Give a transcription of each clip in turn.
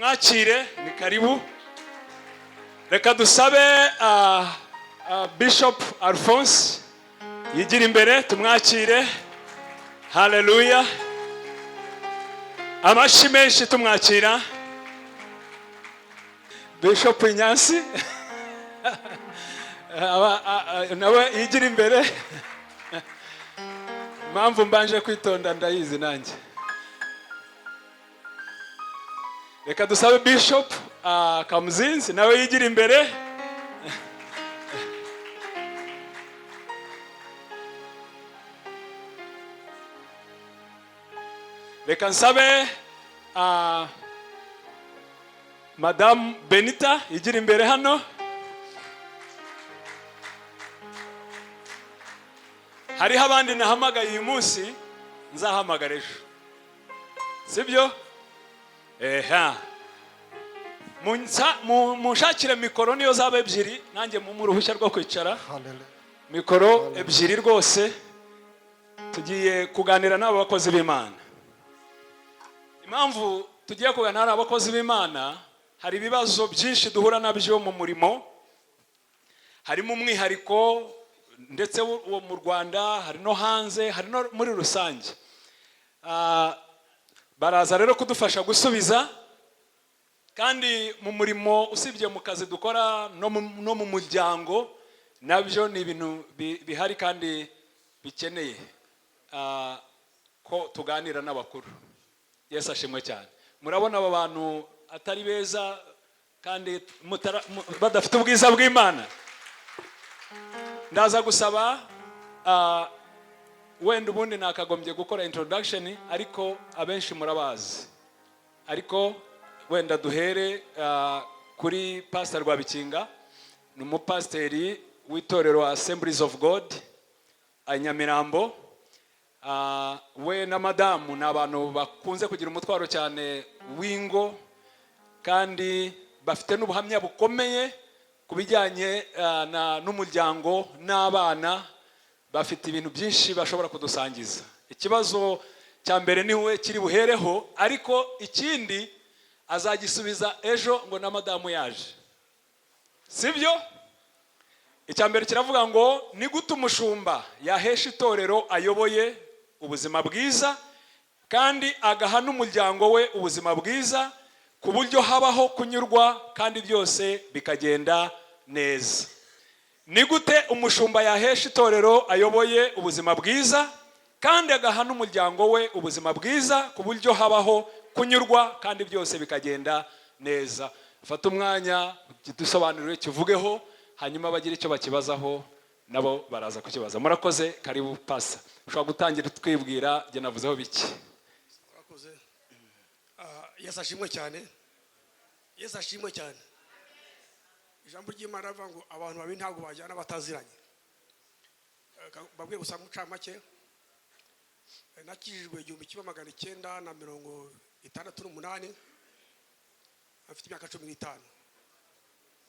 tumwakire ni karibu. Reka dusabe Bishop Alphonse yigira imbere tumwakire. Hallelujah. Amashi menshi tumwakira. Bishop Inyansi nawe yigira imbere. Mpamvu mbanje kwitonda ndayizi nanjye. Reka dusabe Bishop Kamuzinzi nawe yigira imbere. Reka nsabe Madame Benita yigira imbere hano. Hariho abandi nahamagaye uyu munsi nzahamagara ejo. Sibyo? Munshakire mikoro niyo zaba ebyiri nanjye mu ruhushya rwo kwicara. Mikoro ebyiri rwose. Tugiye kuganira n'abo bakozi b'Imana. Impamvu tugiye kuganira n'abakozi b'Imana, hari ibibazo byinshi duhura nabyo mu murimo. Harimo umwihariko ndetse wo mu Rwanda, hari no hanze, hari no muri rusange. Baraza rero kudufasha gusubiza, kandi mu murimo usibye mu kazi dukora no mu muryango nabyo ni ibintu bihari kandi bikeneye ko tuganira n'abakuru. Yesu ashimwe cyane. Murabona aba bantu atari beza kandi badafite ubwiza bw'Imana. Ndaza gusaba wenda ubundi nakagombye gukora introduction ariko abenshi murabazi. Ariko wenda duhere kuri Pastor Rwabikinga, ni umupasteri w'itorero Assemblies of God Nyamirambo. We na madamu ni abantu bakunze kugira umutwaro cyane w'ingo kandi bafite n'ubuhamya bukomeye kubijyanye n'umuryango n'abana. Bafite ibintu byinshi bashobora kudusangiza. Ikibazo cya mbere niwe kiri buhereho, ariko ikindi azagisubiza ejo ngo na madamu yaje. Sibyo? Icya mbere kiravuga ngo ni gute umushumba yahesha itorero ayoboye ubuzima bwiza kandi agaha n'umuryango we ubuzima bwiza ku buryo habaho kunyurwa kandi byose bikagenda neza. Ni gute umushumba yahesha itorero ayoboye ubuzima bwiza kandi agaha n'umuryango we ubuzima bwiza ku buryo habaho kunyurwa kandi byose bikagenda neza. Fata umwanya dusobanurire kivugeho, hanyuma bagira icyo bakibazaho nabo baraza kukibaza. Murakoze, karibu Pastor. Ushobora gutangira twibwira je navuzeho biki. Murakoze. Yesu ashimwe cyane. Yesu ashimwe cyane. Ijambo ry'Imana rivuga ngo abantu babi ntabwo bajyana bataziranye. Babwiye gusa muca make. Nakijijwe 1968 afite imyaka 15.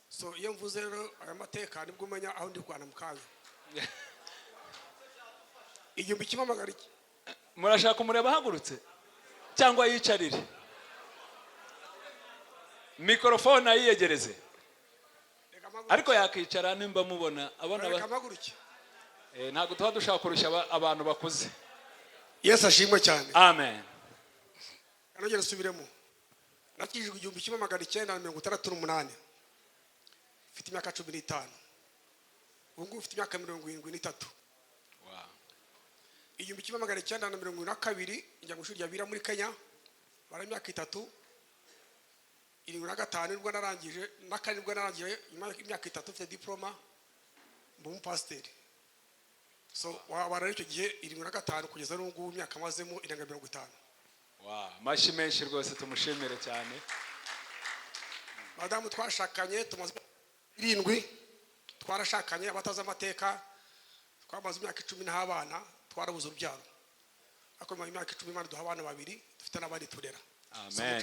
So iyo mvuze rero aya mateka nibwo umenya aho ndi kwana mukanya. 1968. Murashaka kumureba hagurutse cyangwa yicarire? Mikrofone ayiyegereze. Ariko yakicara nimba mubona abona ntago tuba dushaka kurusha abantu bakuze. Yesu ashimwe cyane. Amen. Anogera subiremo. Nakijijwe 1968. Mfite imyaka 15. Ubwo mfite imyaka 73. Wow. 1972 njya mu ishuri rya Bira muri Kenya. Bara imyaka 3. 75 nibwo narangije, nakane nibwo narangije imyaka 3 mfite diploma mu pastor. So wabara icyo gihe 75 kugeza n'ubu imyaka mazemo 50. Wow, mashi menshi rwose tumushimire cyane. Madamu twashakanye tumaze 7, twarashakanye abataza amateka, twamaze imyaka 10 n'abana, twarabuze urubyaro. Ako mu imyaka 10 Imana duha abana 2, dufite n'abandi turera. Amen.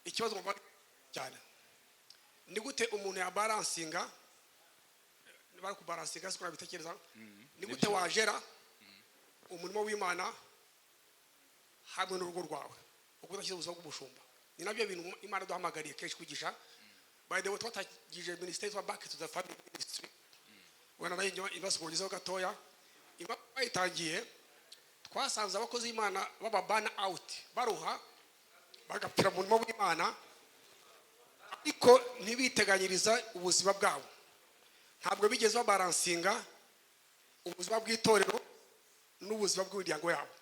Ikibazo cyane. Ni gute umuntu ya balancinga, bari ku balancinga sikora bitekereza. Ni gute wajera umurimo w'Imana hamwe n'urugo rwawe ukudashyize ubuzima bw'umushumba. Ni nabyo bintu Imana duhamagariye kenshi kwigisha. By the way, twatagije ministry wa back to the family ministry. Wana nayo ibasubizeho gatoya. Itangiye twasanze abakozi Imana baba burn out baruha bagapira mu murimo w'Imana ariko ntibiteganyiriza ubuzima bwabo. Ntabwo bigeze babaransinga ubuzima bw'itorero n'ubuzima bw'imiryango yabo.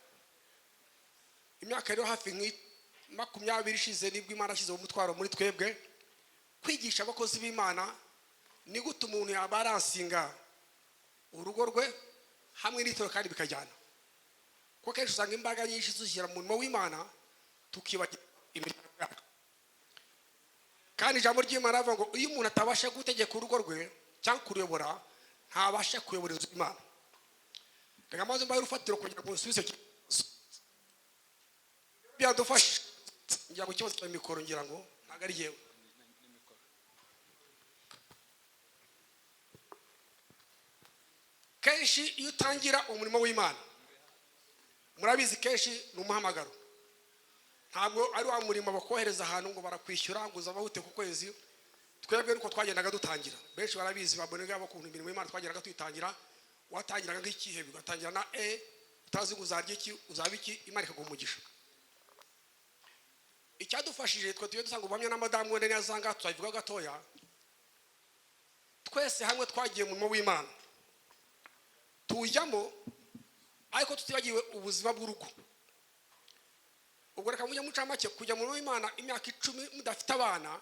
Imyaka rero hafi 20 ishize nibwo Imana ashyize umutwaro muri twebwe kwigisha abakozi b'Imana ni gute umuntu yabaransinga urugo rwe hamwe n'itorero kandi bikajyana. Kuko kenshi usanga imbaga nyinshi zishyira mu murimo w'Imana tukibagira imiryango yacu. Kandi ijambo ry'Imana rivuga ngo iyo umuntu atabasha gutegeka urugo rwe cyangwa kuruyobora ntabasha kuyobora inzu y'Imana. Reka maze mbaye urufatiro kugira ngo nsubize byadufasha njya ku kibazo cya mikoro ngira ngo ntago ari yewe. Kenshi iyo utangira umurimo w'Imana murabizi kenshi n'umuhamagaro. Ntabwo ari wa murimo bakohereza ahantu ngo barakwishyura ngo uzabahute ku kwezi. Twebwe nuko twagendaga dutangira. Benshi barabizi babonega bakuntu imirimo y'Imana twageraga tuyitangira. Watangiraga nk'ikihe bigatangira na utazi ngo uzarye iki uzabiki Imana ikagumugisha. Icyadufashije twe tuye dusanga ubamya na madamu wende yazanga twavuga gatoya. Twese hamwe twagiye mu murimo w'Imana. Tujyamo ariko tutibagiwe ubuzima bw'urugo. Ubwo reka mujya muca make kujya mu Imana imyaka 10 mudafite abana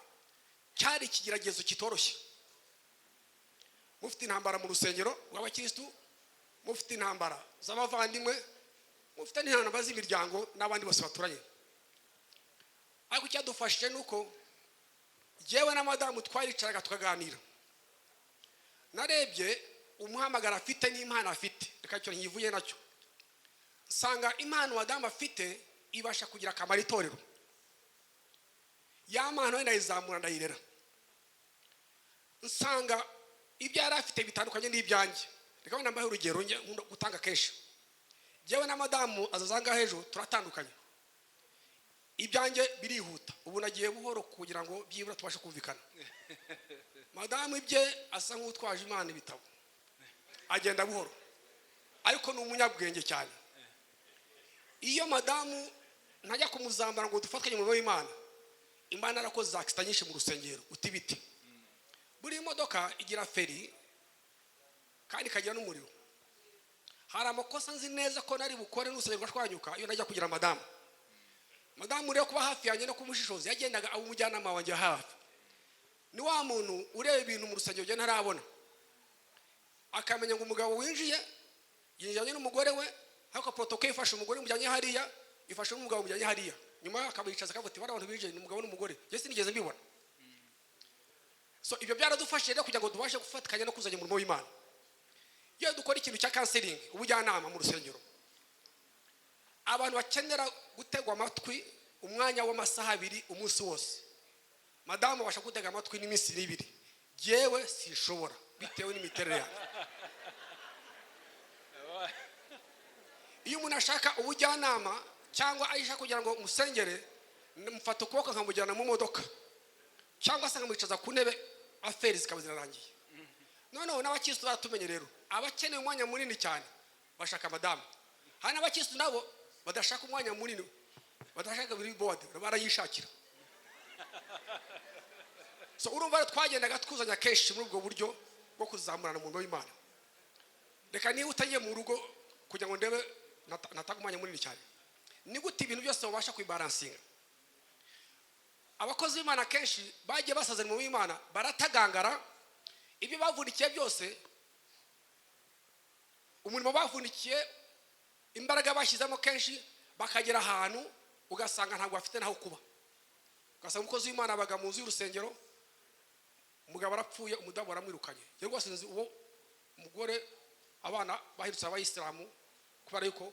cyari ikigeragezo kitoroshye. Mufite intambara mu rusengero rw'abakristo, mufite intambara z'abavandimwe, mufite n'intambara z'imiryango n'abandi bose baturanye. Ariko cyadufashije nuko jewe na madamu twaricaraga tukaganira. Narebye umuhamagara afite n'Imana afite. Reka cyo nyivuye nacyo. Sanga Imana madamu afite ibasha kugira akamaro itorero. Ya Mana wenda izamura ndayirera. Nsanga ibyo yari afite bitandukanye n'ibyanjye. Reka wenda mbahe urugero nge gutanga kenshi. Jewe na madamu azazanga hejo turatandukanye. Ibyanjye birihuta. Ubu nagiye buhoro kugira ngo byibura tubashe kumvikana. Madamu ibye asa nk'utwaje Imana ibitabo. Agenda buhoro. Ariko ni umunyabwenge cyane. Iyo madamu ntajya kumuzambara ngo dufatanye mu w'Imana. Imana arakoze zakista nyinshi mu rusengero utibiti. Buri modoka igira feri kandi kagira n'umuriro. Hari amakosa nzi neza ko nari bukore n'urusengero rwashwanyuka iyo najya kugira madamu. Madamu rero kuba hafi yanjye no kumushishoza yagendaga abo umujyanama wanjye hafi. Ni wa muntu ureba ibintu mu rusengero byo ntarabona. Akamenya ngo umugabo winjiye yinjanye n'umugore we hako protocol ifasha umugore mujyanye hariya ifasha n'umugabo mujyanye hariya. Nyuma akabicaza akavuga bari abantu binjiye n'umugabo n'umugore. Je sinigeze mbibona. So ibyo byaradufashije rero kugira ngo tubashe gufatikanya no kuzanya mu murimo w'Imana. Iyo dukora ikintu cya counseling ubujyanama mu rusengero. Abantu bakenera gutegwa amatwi umwanya w'amasaha 2 umunsi wose. Madamu basha gutega amatwi n'iminsi 2. Jewe sinshobora bitewe n'imiterere yawe. Iyo umuntu ashaka ubujyanama cyangwa ayisha kugira ngo musengere mufata ukuboko nkamujyana mu modoka cyangwa se nkamwicaza ku ntebe aferi zikaba zirarangiye. Noneho n'abakristo baratumenye rero abakeneye umwanya munini cyane bashaka madamu. Hari n'abakristo nabo badashaka umwanya munini badashaka biri board barayishakira. So urumva twagendaga twuzanya kenshi muri ubwo buryo bwo kuzamurana mu murimo w'Imana. Reka niba utagiye mu rugo kugira ngo ndebe nataka umwanya munini cyane. Ni gute ibintu byose babasha kwibalansinga. Abakozi b'Imana kenshi bagiye basaza mu w'Imana baratagangara ibyo bavunikiye byose umurimo bavunikiye imbaraga bashyizemo kenshi bakagera ahantu ugasanga ntabwo bafite naho kuba. Ugasanga umukozi w'Imana abaga mu nzu y'urusengero umugabo arapfuye umudamu aramwirukanye. Yego wasinzi uwo umugore abana bahirutse abayisilamu kubera yuko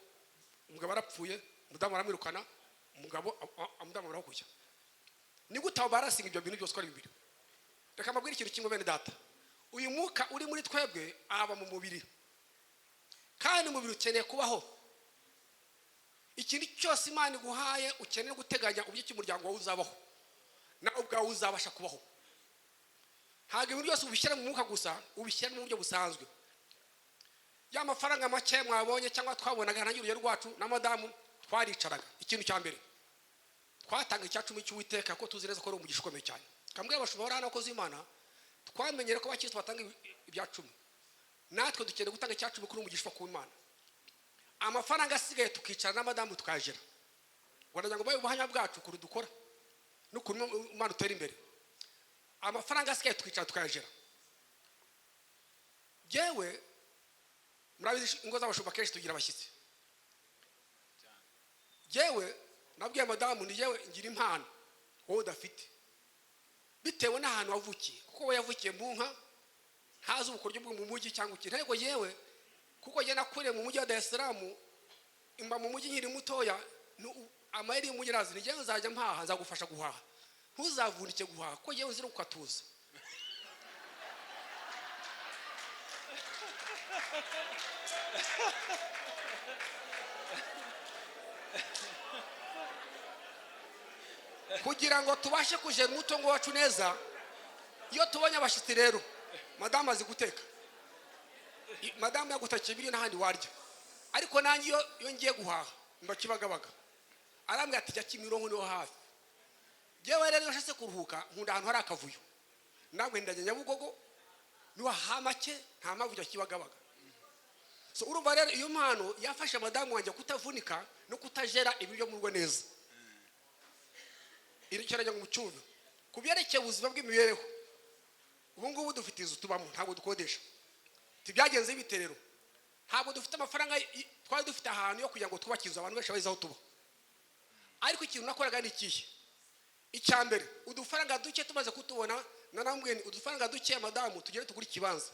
umugabo arapfuye umudamu aramwirukana umugabo umudamu arakujya. Ni gute barasinga ibyo bintu byose ko ari bibiri. Reka mabwira ikintu kimwe bene data. Uyu mwuka uri muri twebwe aba mu mubiri. Kandi umubiri ukeneye kubaho. ikindi cyose Imana iguhaye ukeneye guteganya uburyo cy'umuryango wawe uzabaho nawe ubwawe uzabasha kubaho. Ntabwo ibintu byose ubishyira mu mwuka gusa, ubishyira mu buryo busanzwe. Ya mafaranga make mwabonye cyangwa twabonaga ntangira urugero rwacu na madamu twaricaraga. Ikintu cya mbere twatanga icyacumi cy'Uwiteka ko tuzi neza ko ari umugisha ukomeye cyane. Kambwira abashobora n'abakozi b'Imana twamenyere ko bakizwa batanga ibyacumi. Natwe dukeneye gutanga icyacumi kuri umugisha ku Imana. Amafaranga asigaye tukicara na madamu tukajera. Waragira ngo baye ubuhanya bwacu kuri dukora no kuri Imana utera imbere. Amafaranga asigaye tukicara tukajera. Jewe murabizi ingo z'abashumba kenshi tugira abashyitsi. Jewe nabwiye madamu ni jewe ngira impano wowe udafite. Bitewe n'ahantu wavukiye kuko we yavukiye mu nka ntazi ubukoryo bwo mu mujyi cyangwa iki. Ntego yewe kuko je nakuriye mu mujyi wa Dar es Salaam imba mu mujyi nkiri mutoya amayeri y'umugirazi ni jewe nzajya mpaha nzagufasha guhaha. Ntuzavunike guhaha kuko jewe nzira ukatuza. Kugira ngo tubashe kujera umutungo wacu neza, iyo tubonye abashitsi rero madamu azi guteka. Madamu yagutakiye ibiri n'ahandi warya. Ariko nanjye iyo ngiye guhaha mba Kibagabaga. Arambwira ati jya Kimironko niho hafi. Jewe rero yashase kuruhuka nkunda ahantu hari akavuyo. Nabwe ndajya Nyabugogo niho hamake nta mavuyo Kibagabaga. So urumva rero iyo mpano yafasha madamu wanjye kutavunika no kutajera ibiryo mu rugo neza. Irikiranya ngo mucyumve kubyerekeye ubuzima bw'imibereho. Ubu ngubu dufite izu tubamo ntabwo dukodesha. Tibyagenze biterero. Ntabwo dufite amafaranga twari dufite ahantu yo kugira ngo twubakize abantu benshi bazaho tuba. Ariko ikintu nakoraga ni ikihe? Icyambere udufaranga duke tumaze kutubona nanambwe udufaranga duke madamu tugere tugura ikibanza.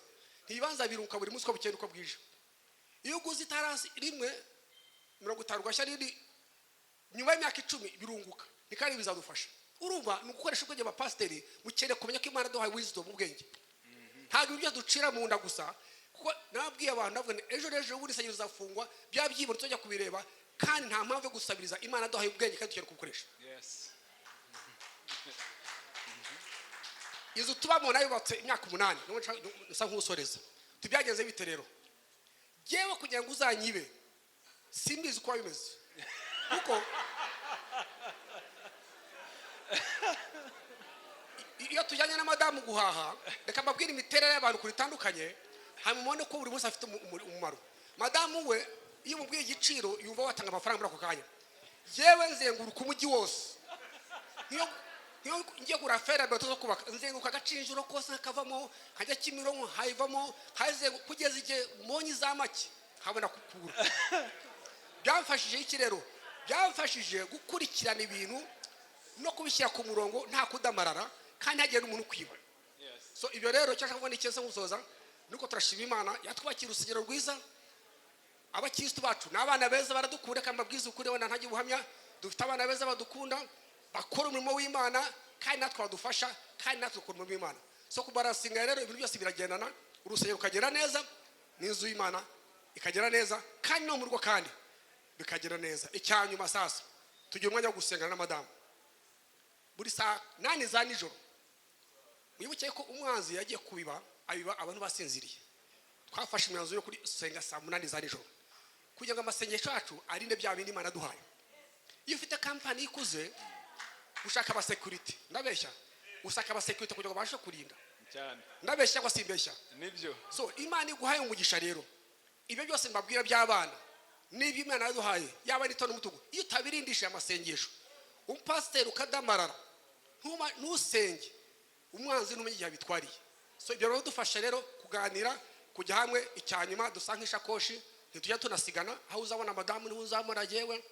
Ntibanza birunka buri munsi ko bukeye uko bwije. Iyo uguze itarasi rimwe 50 rwashya rindi nyuma y'imyaka 10 birunguka. Nikari bizadufasha. Urumva nugukoresha ubwenge bapasteri mukere kumenya ko Imana duhaye wisdom ubwenge. Ntabwo ibyo ducira mu nda gusa kuko nabwiye abantu navuga ejo buri sanyo zafungwa byabyibura tujya kubireba kandi nta mpamvu yo gusabiriza Imana duhaye ubwenge kandi tukere kubukoresha. Yes. Izo tubamo nayo batse imyaka 8 nsa nk'usoreza. Tubyagenze bite rero? Jewe kugira ngo uzanyibe simbizi uko bimeze. Kuko iyo tujyanye na madamu guhaha reka mbabwira imiterere y'abantu kuritandukanye hamubone ko buri munsi afite umumaro. Madamu we iyo mubwiye igiciro yumva watanga amafaranga muri ako kanya. Jewe nzenguruka umujyi wose niyo ngiye gura fera bato zo kubaka nzenguruka agacinjuro kose kavamo hajya Kimironko hayivamo haze kugeza igihe monyi za make habona kukura. Byamfashije iki rero? Byamfashije gukurikirana ibintu no kubishyira ku murongo nta kudamarara kandi hagera umuntu kwiba. So ibyo rero cyashaka kubona icyese musoza nuko turashima Imana yatwakira urusengero rwiza. Abakristo bacu n'abana beza baradukunda kandi babwiza ukuri wana ntajye buhamya. Dufite abana beza badukunda bakora umurimo w'Imana kandi natwe badufasha kandi natwe dukora umurimo w'Imana. So kubarasinga rero ibintu byose biragendana urusengero ukagera neza n'inzu y'Imana ikagera neza kandi no mu rugo kandi bikagera neza. Icyanyuma sasa tugiye umwanya wo gusenga na madamu buri saa 8 za nijoro. Mwibuke ko umwanzi yagiye kubiba abiba abantu basinziriye. Twafashe imyanzuro yo kuri senga saa 8 za nijoro kugira ngo amasengesho yacu arinde bya bindi Imana duhaye. Iyo ufite company ikuze ushaka aba security ndabeshya usaka aba security kugira ngo bashe kurinda cyane ndabeshya ko simbeshya nibyo. So Imana iguhaye umugisha rero ibyo byose mbabwira by'abana nibi Imana yaduhaye yaba ari tono mutugu iyo utabirindisha amasengesho umpasiteri ukadamarara ntusenge umwanzi n'umenye igihe bitwariye. So ibyo rero dufasha rero kuganira kujya hamwe icyanyuma dusanga ishakoshi ntitujya tunasigana aho uzabona madamu niho uzamura jewe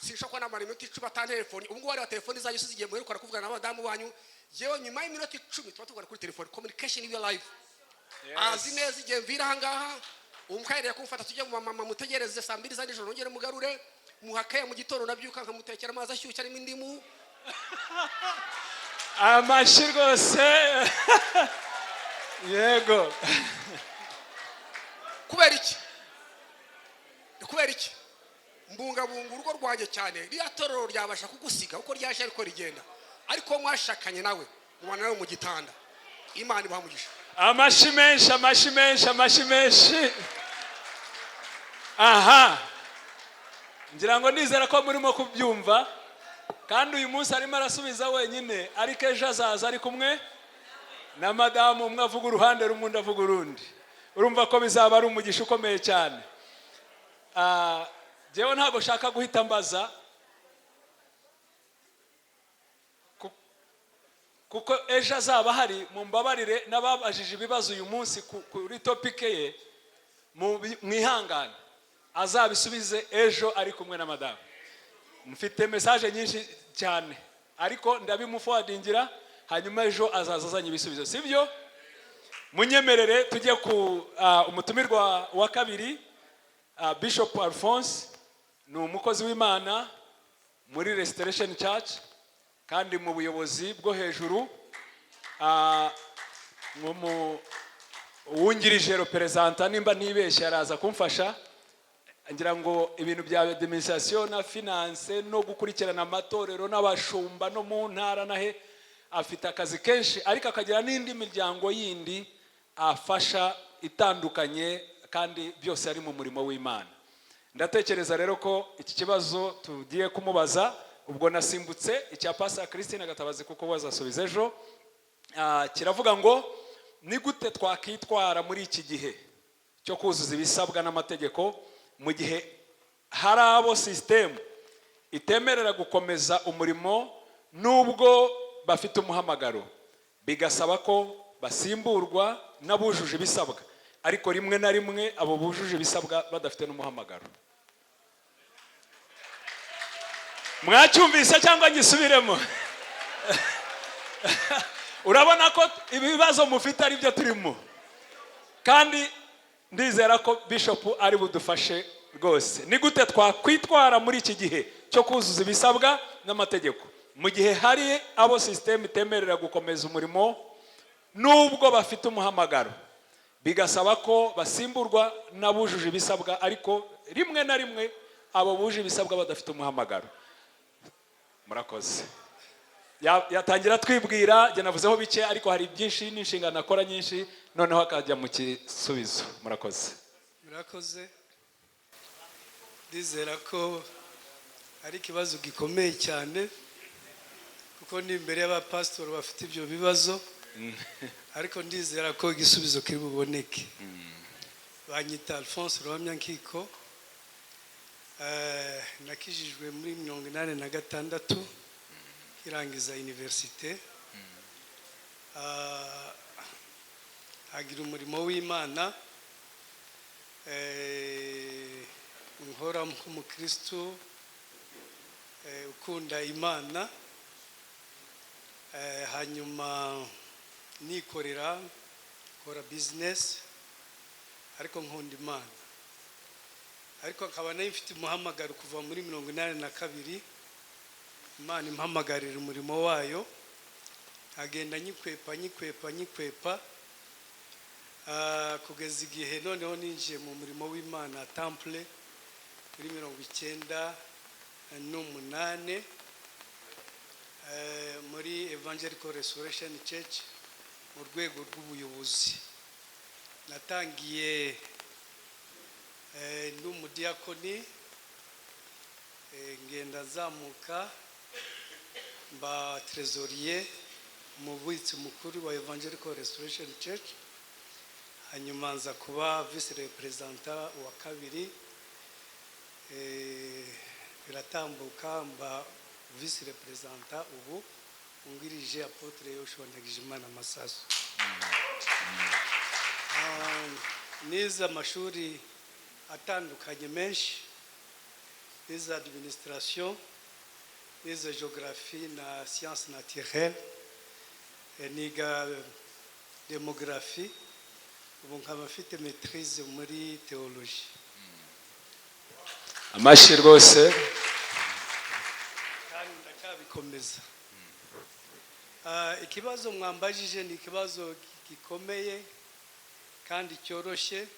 sinshaka na minute 10 ata telefone. Ubwo wari wa telefone zayo usigiye muri ukora kuvugana na madamu wanyu jewe nyuma y'iminota 10 tuba tugana kuri telefone. Communication in your life. Azi neza igihe mvira hangaha umukayire kumfata tujye mu mama mutegereze saa 2 za nijoro ngere mugarure muhakaye mu gitondo nabyuka nkamutekera amazi ashyushye arimo indimu. Amashi rwose yego. Kubera iki mbungabunga urugo rwanjye cyane, riya torero ryabasha kugusiga uko ryaje ariko rigenda, ariko mwashakanye nawe ubana nawe mu gitanda. Imana ibahamugisha. Amashi menshi. Aha, ngira ngo nizera ko murimo kubyumva, kandi uyu munsi arimo arasubiza wenyine, ariko ejo azaza ari kumwe na madamu, umwe avuga uruhande rumwe undi avuga urundi. Urumva ko bizaba ari umugisha ukomeye cyane. Jewe ntago shaka guhita mbaza, kuko ejo azaba hari, mumbabarire n'ababajije ibibazo uyu munsi kuri topike ye, mwihangane azabisubize ejo ari kumwe na madamu. Mfite message nyinshi cyane, ariko ndabimuforwardingira, hanyuma ejo azaza azanye ibisubizo, sibyo? Munyemerere tujye ku umutumirwa wa kabiri. Bishop Alphonse ni umukozi w'Imana muri Restoration Church, kandi mu buyobozi bwo hejuru, wungirije representa, nimba ntibeshye araza kumfasha. Ngira ngo ibintu bya administration na finance no gukurikirana amatorero n'abashumba no mu ntara nahe afite akazi kenshi, ariko akagira n'indi miryango yindi afasha itandukanye, kandi byose ari mu murimo w'Imana. Ndatekereza rero ko iki kibazo tugiye kumubaza, ubwo nasimbutse icya Pastor Christine Gatabazi kuko bazasubiza ejo, kiravuga ngo ni gute twakitwara muri iki gihe cyo kuzuza ibisabwa n'amategeko, mu gihe hari abo system itemerera gukomeza umurimo nubwo bafite umuhamagaro, bigasaba ko basimburwa n'abujuje ibisabwa, ariko rimwe na rimwe abo bujuje ibisabwa badafite n'umuhamagaro. Mwacyumvise cyangwa ngisubiremo? Urabona ko ibibazo mufite ari byo turimo, kandi ndizera ko Bishop ari budufashe rwose. Ni gute twakwitwara muri iki gihe cyo kuzuza ibisabwa n'amategeko, mu gihe hari abo system itemerera gukomeza umurimo nubwo bafite umuhamagaro, bigasaba ko basimburwa n'abujuje ibisabwa, ariko rimwe na rimwe abo buje ibisabwa badafite umuhamagaro. Murakoze. Yatangira twibwira, jye navuzeho bike, ariko hari byinshi n'inshingano akora nyinshi, noneho akajya mu kisubizo. Murakoze. Ndizera ko ari ikibazo gikomeye cyane, kuko ni imbere y'abapastor bafite ibyo bibazo, ariko ndizera ko igisubizo kiri buboneke. Banyita Alphonse Ruhamyankiko, nakijijwe muri 86 irangiza universite, agira umurimo w'Imana, nkora nk'umukristo ukunda Imana, hanyuma nikorera, nkora business, ariko nkunda Imana, ariko akaba nayifite umuhamagaro kuva muri 82. Imana impamagarira umurimo wayo, agenda nyikwepa kugeza igihe noneho ninjiye mu murimo w'Imana temple muri 98 muri Evangelical Restoration Church mu rwego rw'ubuyobozi. Natangiye n'umudiakoni, ngenda zamuka mba trésorier mu bwitsi mukuru wa Evangelical Restoration Church, hanyuma nza kuba vice representant wa kabiri, biratambuka mba vice representant, ubu ungirije apotre Yoshua Ndagijimana Masasu. Nize amashuri atandukanye menshi, nize administration, nize géographie na sciences naturelles, niga démographie, ubu nkaba mfite maîtrise muri théologie. Amashi rwose. Kandi ndakabikomeza. Ikibazo mwambajije ni ikibazo gikomeye kandi cyoroshye.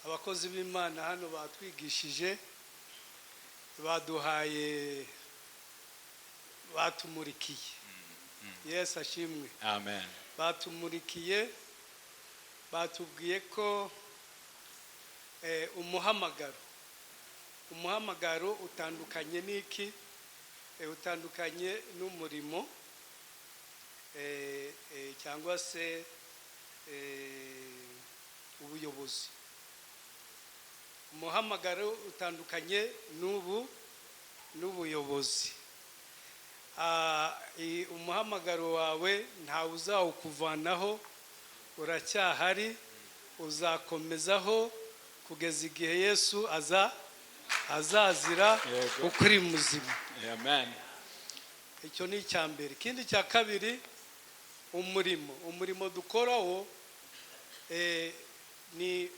Abakozi b'Imana hano batwigishije baduhaye batumurikiye. Yesu ashimwe. Amen. Batumurikiye, batubwiye ko umuhamagaro utandukanye n'iki, utandukanye n'umurimo, cyangwa se ubuyobozi. Umuhamagaro utandukanye n'ubuyobozi. Umuhamagaro wawe ntawe uzawukuvanaho, uracyahari, uzakomezaho kugeza igihe Yesu azazira ukuri muzima. Amen. Icyo ni icyambere. Ikindi cya kabiri, umurimo dukoraho, ni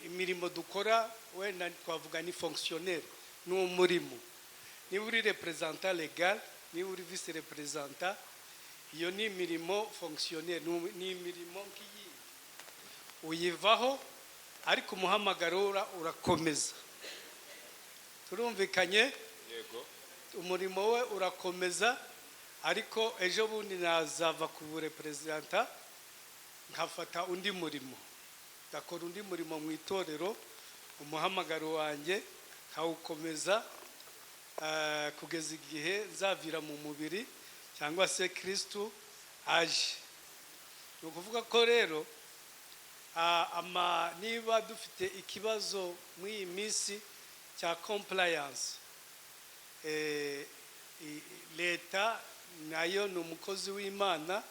imirimo dukora, wenda twavuga ni fonctionnaire, ni umurimo. Niba uri representant legal, niba uri vice representant, iyo ni imirimo fonctionnaire, ni imirimo nk'iyi uyivaho, ariko umuhamagaro urakomeza. Turumvikanye? Yego. Umurimo we urakomeza, ariko ejo bundi nazava ku representant nkafata undi murimo, ndakora undi murimo mu itorero, umuhamagaro wanjye nkawukomeza kugeza igihe nzavira mu mubiri cyangwa se Kristo aje. Ni ukuvuga ko rero niba dufite ikibazo muri iyi minsi cya compliance, leta nayo ni umukozi w'Imana,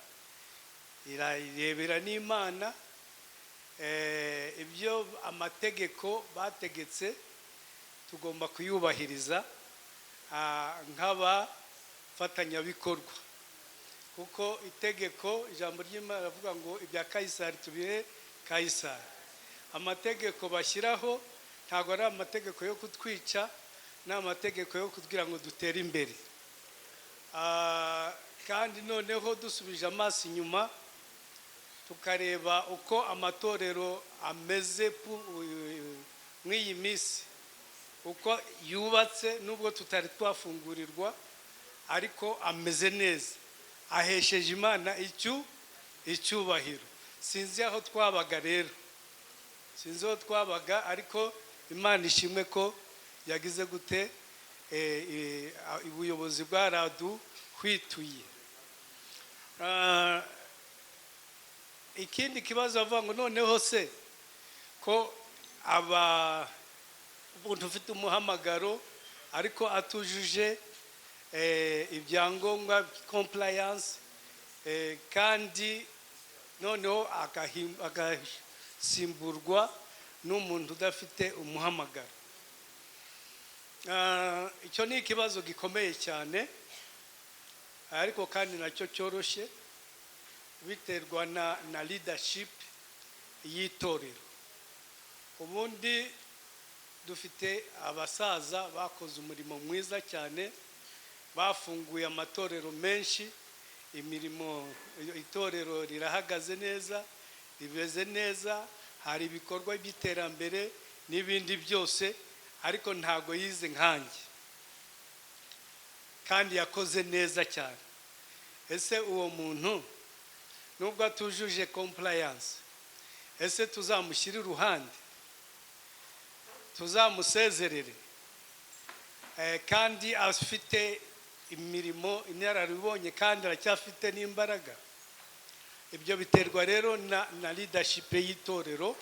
irarebera n'Imana, ibyo amategeko bategetse tugomba kuyubahiriza nk'abafatanyabikorwa, kuko itegeko, ijambo ry'Imana ravuga ngo ibya Kayisari tubihe Kayisari. Amategeko bashyiraho ntabwo ari amategeko yo kutwica, ni amategeko yo kugira ngo dutere imbere. Kandi noneho dusubije amaso inyuma tukareba uko amatorero ameze mw'iyi minsi, uko yubatse, nubwo tutari twafungurirwa, ariko ameze neza, ahesheje Imana icyubahiro. Sinzi aho twabaga rero, sinzi aho twabaga, ariko Imana ishimwe ko yagize gute, ubuyobozi bwaraduhwituye. Ikindi kibazo bavuga ngo noneho se ko umuntu ufite umuhamagaro ariko atujuje ibyangombwa compliance, kandi noneho agasimburwa n'umuntu udafite umuhamagaro. Icyo ni ikibazo gikomeye cyane, ariko kandi nacyo cyoroshye, biterwa na leadership y'itorero. Ubundi dufite abasaza bakoze umurimo mwiza cyane, bafunguye amatorero menshi, itorero rirahagaze neza, rimeze neza, hari ibikorwa by'iterambere n'ibindi byose, ariko ntago yize nkanjye, kandi yakoze neza cyane. Ese uwo muntu nubwo atujuje compliance, ese tuzamushyira iruhande, tuzamusezerere? Kandi afite imirimo, inararibonye, kandi aracyafite n'imbaraga. Ibyo biterwa rero na leadership y'itorero,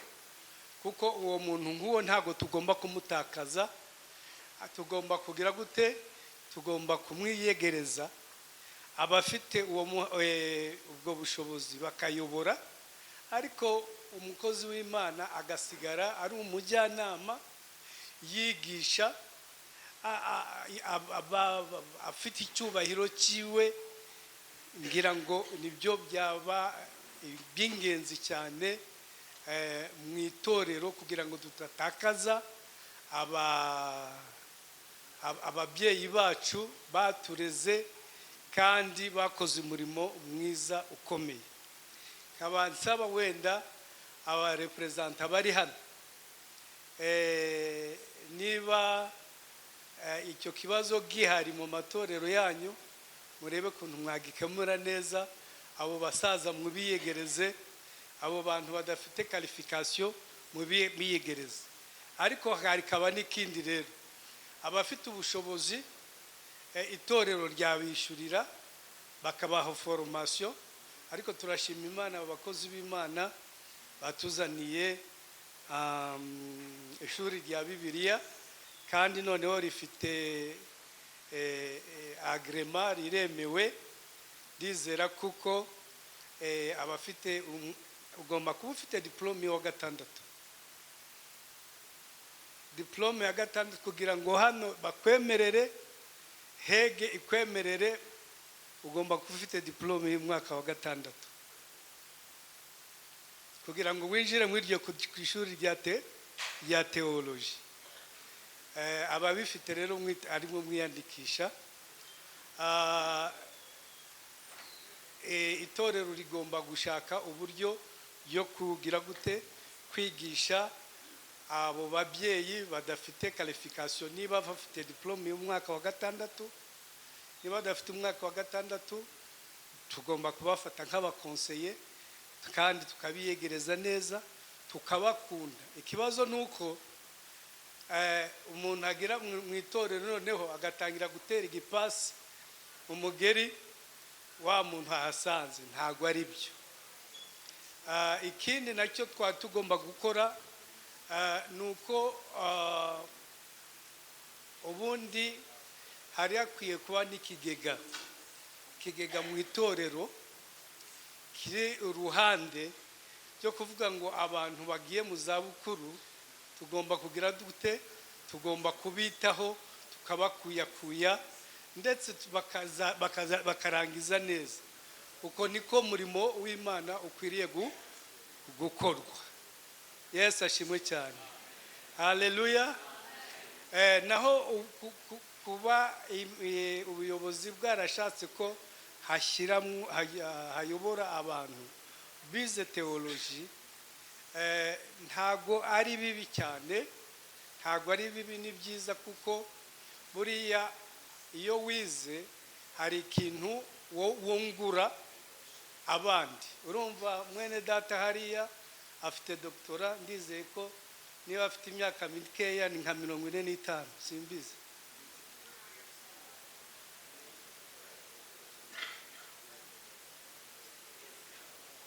kuko uwo muntu nk'uwo ntago tugomba kumutakaza, tugomba kugira gute, tugomba kumwiyegereza. Abafite ubwo bushobozi bakayobora, ariko umukozi w'Imana agasigara ari umujyanama, yigisha, afite icyubahiro cyiwe. Ngira ngo nibyo byaba by'ingenzi cyane mu itorero, kugira ngo tutatakaza ababyeyi bacu batureze kandi bakoze umurimo mwiza ukomeye. Nkaba nsaba wenda abarepresenta bari hano, niba icyo kibazo gihari mu matorero yanyu murebe kuntu mwagikemura neza. Abo basaza mubiyegereze, abo bantu badafite qualification mubiyegereze. Ariko harikaba n'ikindi rero, abafite ubushobozi itorero ryabishurira bakabaha formation. Ariko turashima Imana, abakozi b'Imana batuzaniye ishuri rya Bibiliya, kandi noneho rifite agrema riremewe. Dizera kuko abafite ugomba kuba ufite diplome wa gatandatu, diplome ya gatandatu kugira ngo hano bakwemerere, hege ikwemerere, ugomba kuba ufite diplome y'umwaka wa gatandatu kugira ngo winjire muri iryo ishuri rya theology. Ababifite rero arimo mwiyandikisha. Itorero rigomba gushaka uburyo yo kugira gute kwigisha abo babyeyi badafite qualification. Niba bafite diplome y'umwaka wa gatandatu, niba badafite umwaka wa gatandatu, tugomba kubafata nk'abakonseye kandi tukabiyegereza neza, tukabakunda. Ikibazo nuko umuntu agira mu itorero noneho agatangira gutera igipasi umugeri wa muntu ahasanze. Ntago ari byo. Ikindi nacyo tugomba gukora nuko ubundi hari hakwiye kuba n'ikigega mu itorero kiri uruhande cyo kuvuga ngo abantu bagiye mu zabukuru tugomba kugira dute, tugomba kubitaho, tukabakuyakuya, ndetse bakarangiza neza. Uko niko murimo w'Imana ukwiriye gukorwa. Yesu ashimwe cyane. Haleluya. Naho kuba ubuyobozi bwarashatse ko hayobora abantu bize theology, ntago ari bibi cyane, ntago ari bibi, ni byiza kuko buriya iyo wize hari ikintu wungura abandi. Urumva mwene data hariya afite doktora, ndizeye ko niba afite imyaka mikeya ni nka 45, simbizi.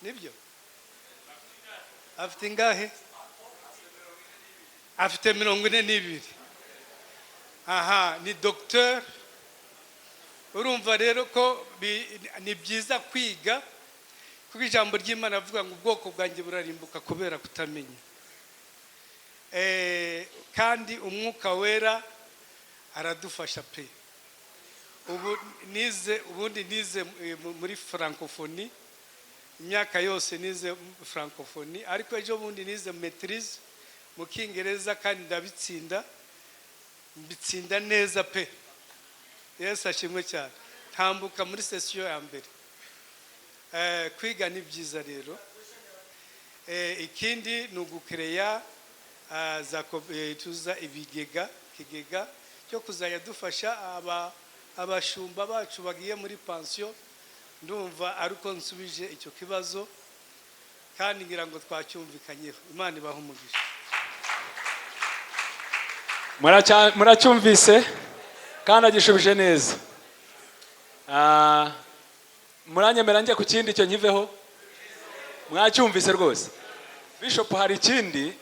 Nibyo? Afite ingahe? Afite 42. Aha, ni docteur. Urumva rero ko ni byiza kwiga, kuko ijambo ry'Imana avuga ngo ubwoko bwanjye burarimbuka kubera kutamenya. Kandi umwuka wera aradufasha pe. Ubundi nize muri francophonie, imyaka yose nize francophonie, ariko ejo bundi nize maîtrise mu Kingereza kandi mbitsinda neza pe. Yesu ashimwe cyane. Tambuka muri session ya mbere. Kwiga ni byiza rero. Ikindi ni ugukereya tuza ikigega cyo kuzajya dufasha abashumba bacu bagiye muri pension. Ndumva ariko nsubije icyo kibazo kandi ngira ngo twacyumvikanyeho. Imana ibahe umugisha. Muracyumvise kandi agishubije neza. Muranyemera njye ku kindi cyo nyiveho. Mwacyumvise rwose. Bishop hari ikindi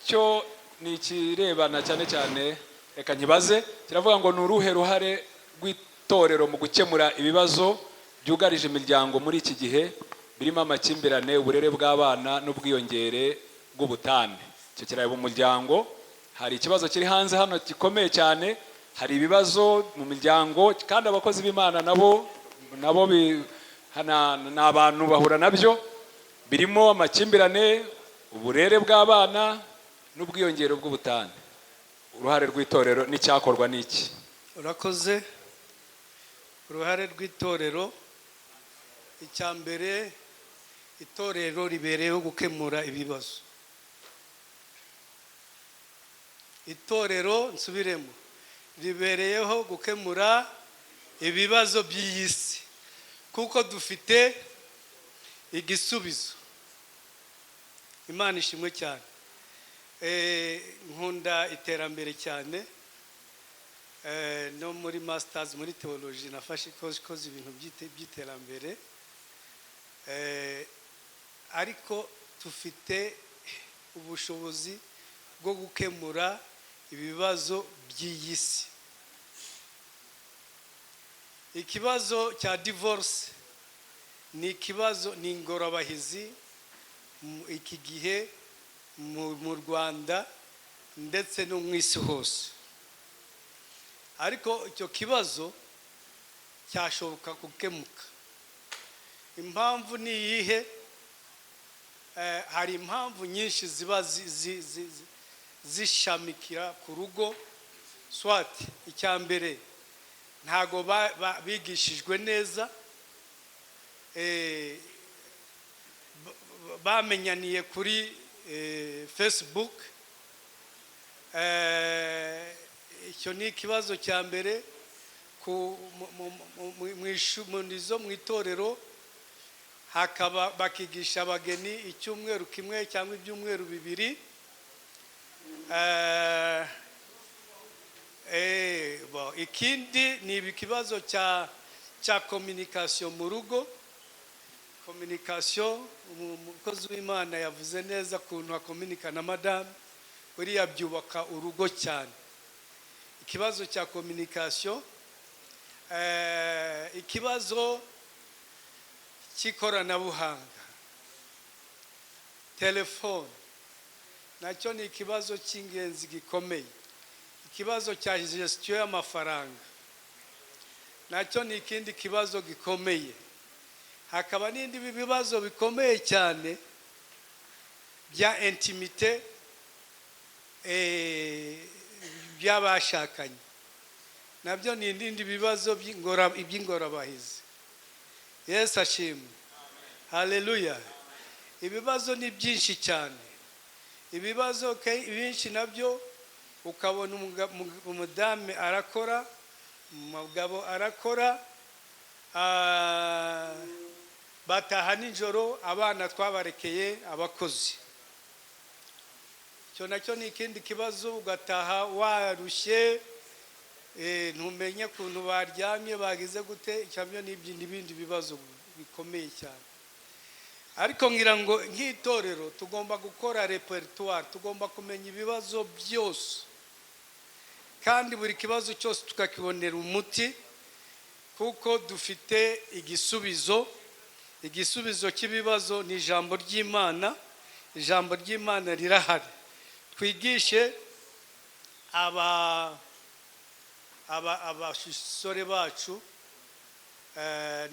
cyo ni kirebana cyane reka nkibaze, kiravuga ngo nuruhe ruhare rw'itorero mu gukemura ibibazo byugarije imiryango muri iki gihe birimo amakimbirane, uburere bw'abana n'ubwiyongere bw'ubutane. Cyo kireba umuryango. Hari ikibazo kiri hanze hano gikomeye cyane, hari ibibazo mu miryango kandi abakozi b'Imana nabo n'abantu bahura nabyo, birimo amakimbirane, uburere bw'abana n'ubwiyongere bw'ubutane. Uruhare rw'itorero n'icyakorwa n'iki? Urakoze. Uruhare rw'itorero, icya mbere, itorero ribereyeho gukemura ibibazo. Itorero, nsubiremo, ribereyeho gukemura ibibazo by'isi kuko dufite igisubizo. Imana ishimwe cyane. Nkunda iterambere cyane. No muri masters muri theology nafashe koze ibintu by'iterambere. Ariko dufite ubushobozi bwo gukemura ibibazo by'isi. Ikibazo cya divorce ni ikibazo, ni ingorabahizi iki gihe mu Rwanda ndetse no mu isi hose. Ariko icyo kibazo cyashoboka gukemuka. Impamvu ni iyihe? Hari impamvu nyinshi ziba zishamikira ku rugo. Swati icyambere ntago bigishijwe neza, bamenyaniye kuri Facebook. Icyo ni ikibazo cya mbere. Mu itorero hakaba bakigisha abageni icyumweru kimwe cyangwa ibyumweru bibiri. Ikindi ni ikibazo cya communication mu rugo. Communication, umukozi w'Imana yavuze neza kuntu akomunika na madame, buriya byubaka urugo cyane. Ikibazo cya communication. Ikibazo cy'ikoranabuhanga, telefone, nacyo ni ikibazo cy'ingenzi gikomeye. Ikibazo cya gestion y'amafaranga nacyo ni ikindi kibazo gikomeye. Hakaba n'indi bibazo bikomeye cyane bya intimite by'abashakanye. Nabyo ni ibindi bibazo by'ingorabahizi. Yesu ashimwe. Haleluya. Ibibazo ni byinshi cyane. Ibibazo byinshi nabyo ukabona umudame arakora, umugabo arakora, bataha nijoro, abana twabarekeye abakozi. Cyo nacyo ni ikindi kibazo, ugataha warushye, ntumenye kuntu baryamye bagize gute. Cyabyo n'ibindi bibazo bikomeye cyane. Ariko ngira ngo nk'itorero tugomba gukora repertoire, tugomba kumenya ibibazo byose, kandi buri kibazo cyose tukakibonera umuti, kuko dufite igisubizo. Igisubizo cy'ibibazo ni ijambo ry'Imana. Ijambo ry'Imana rirahari. Twigishe abasore bacu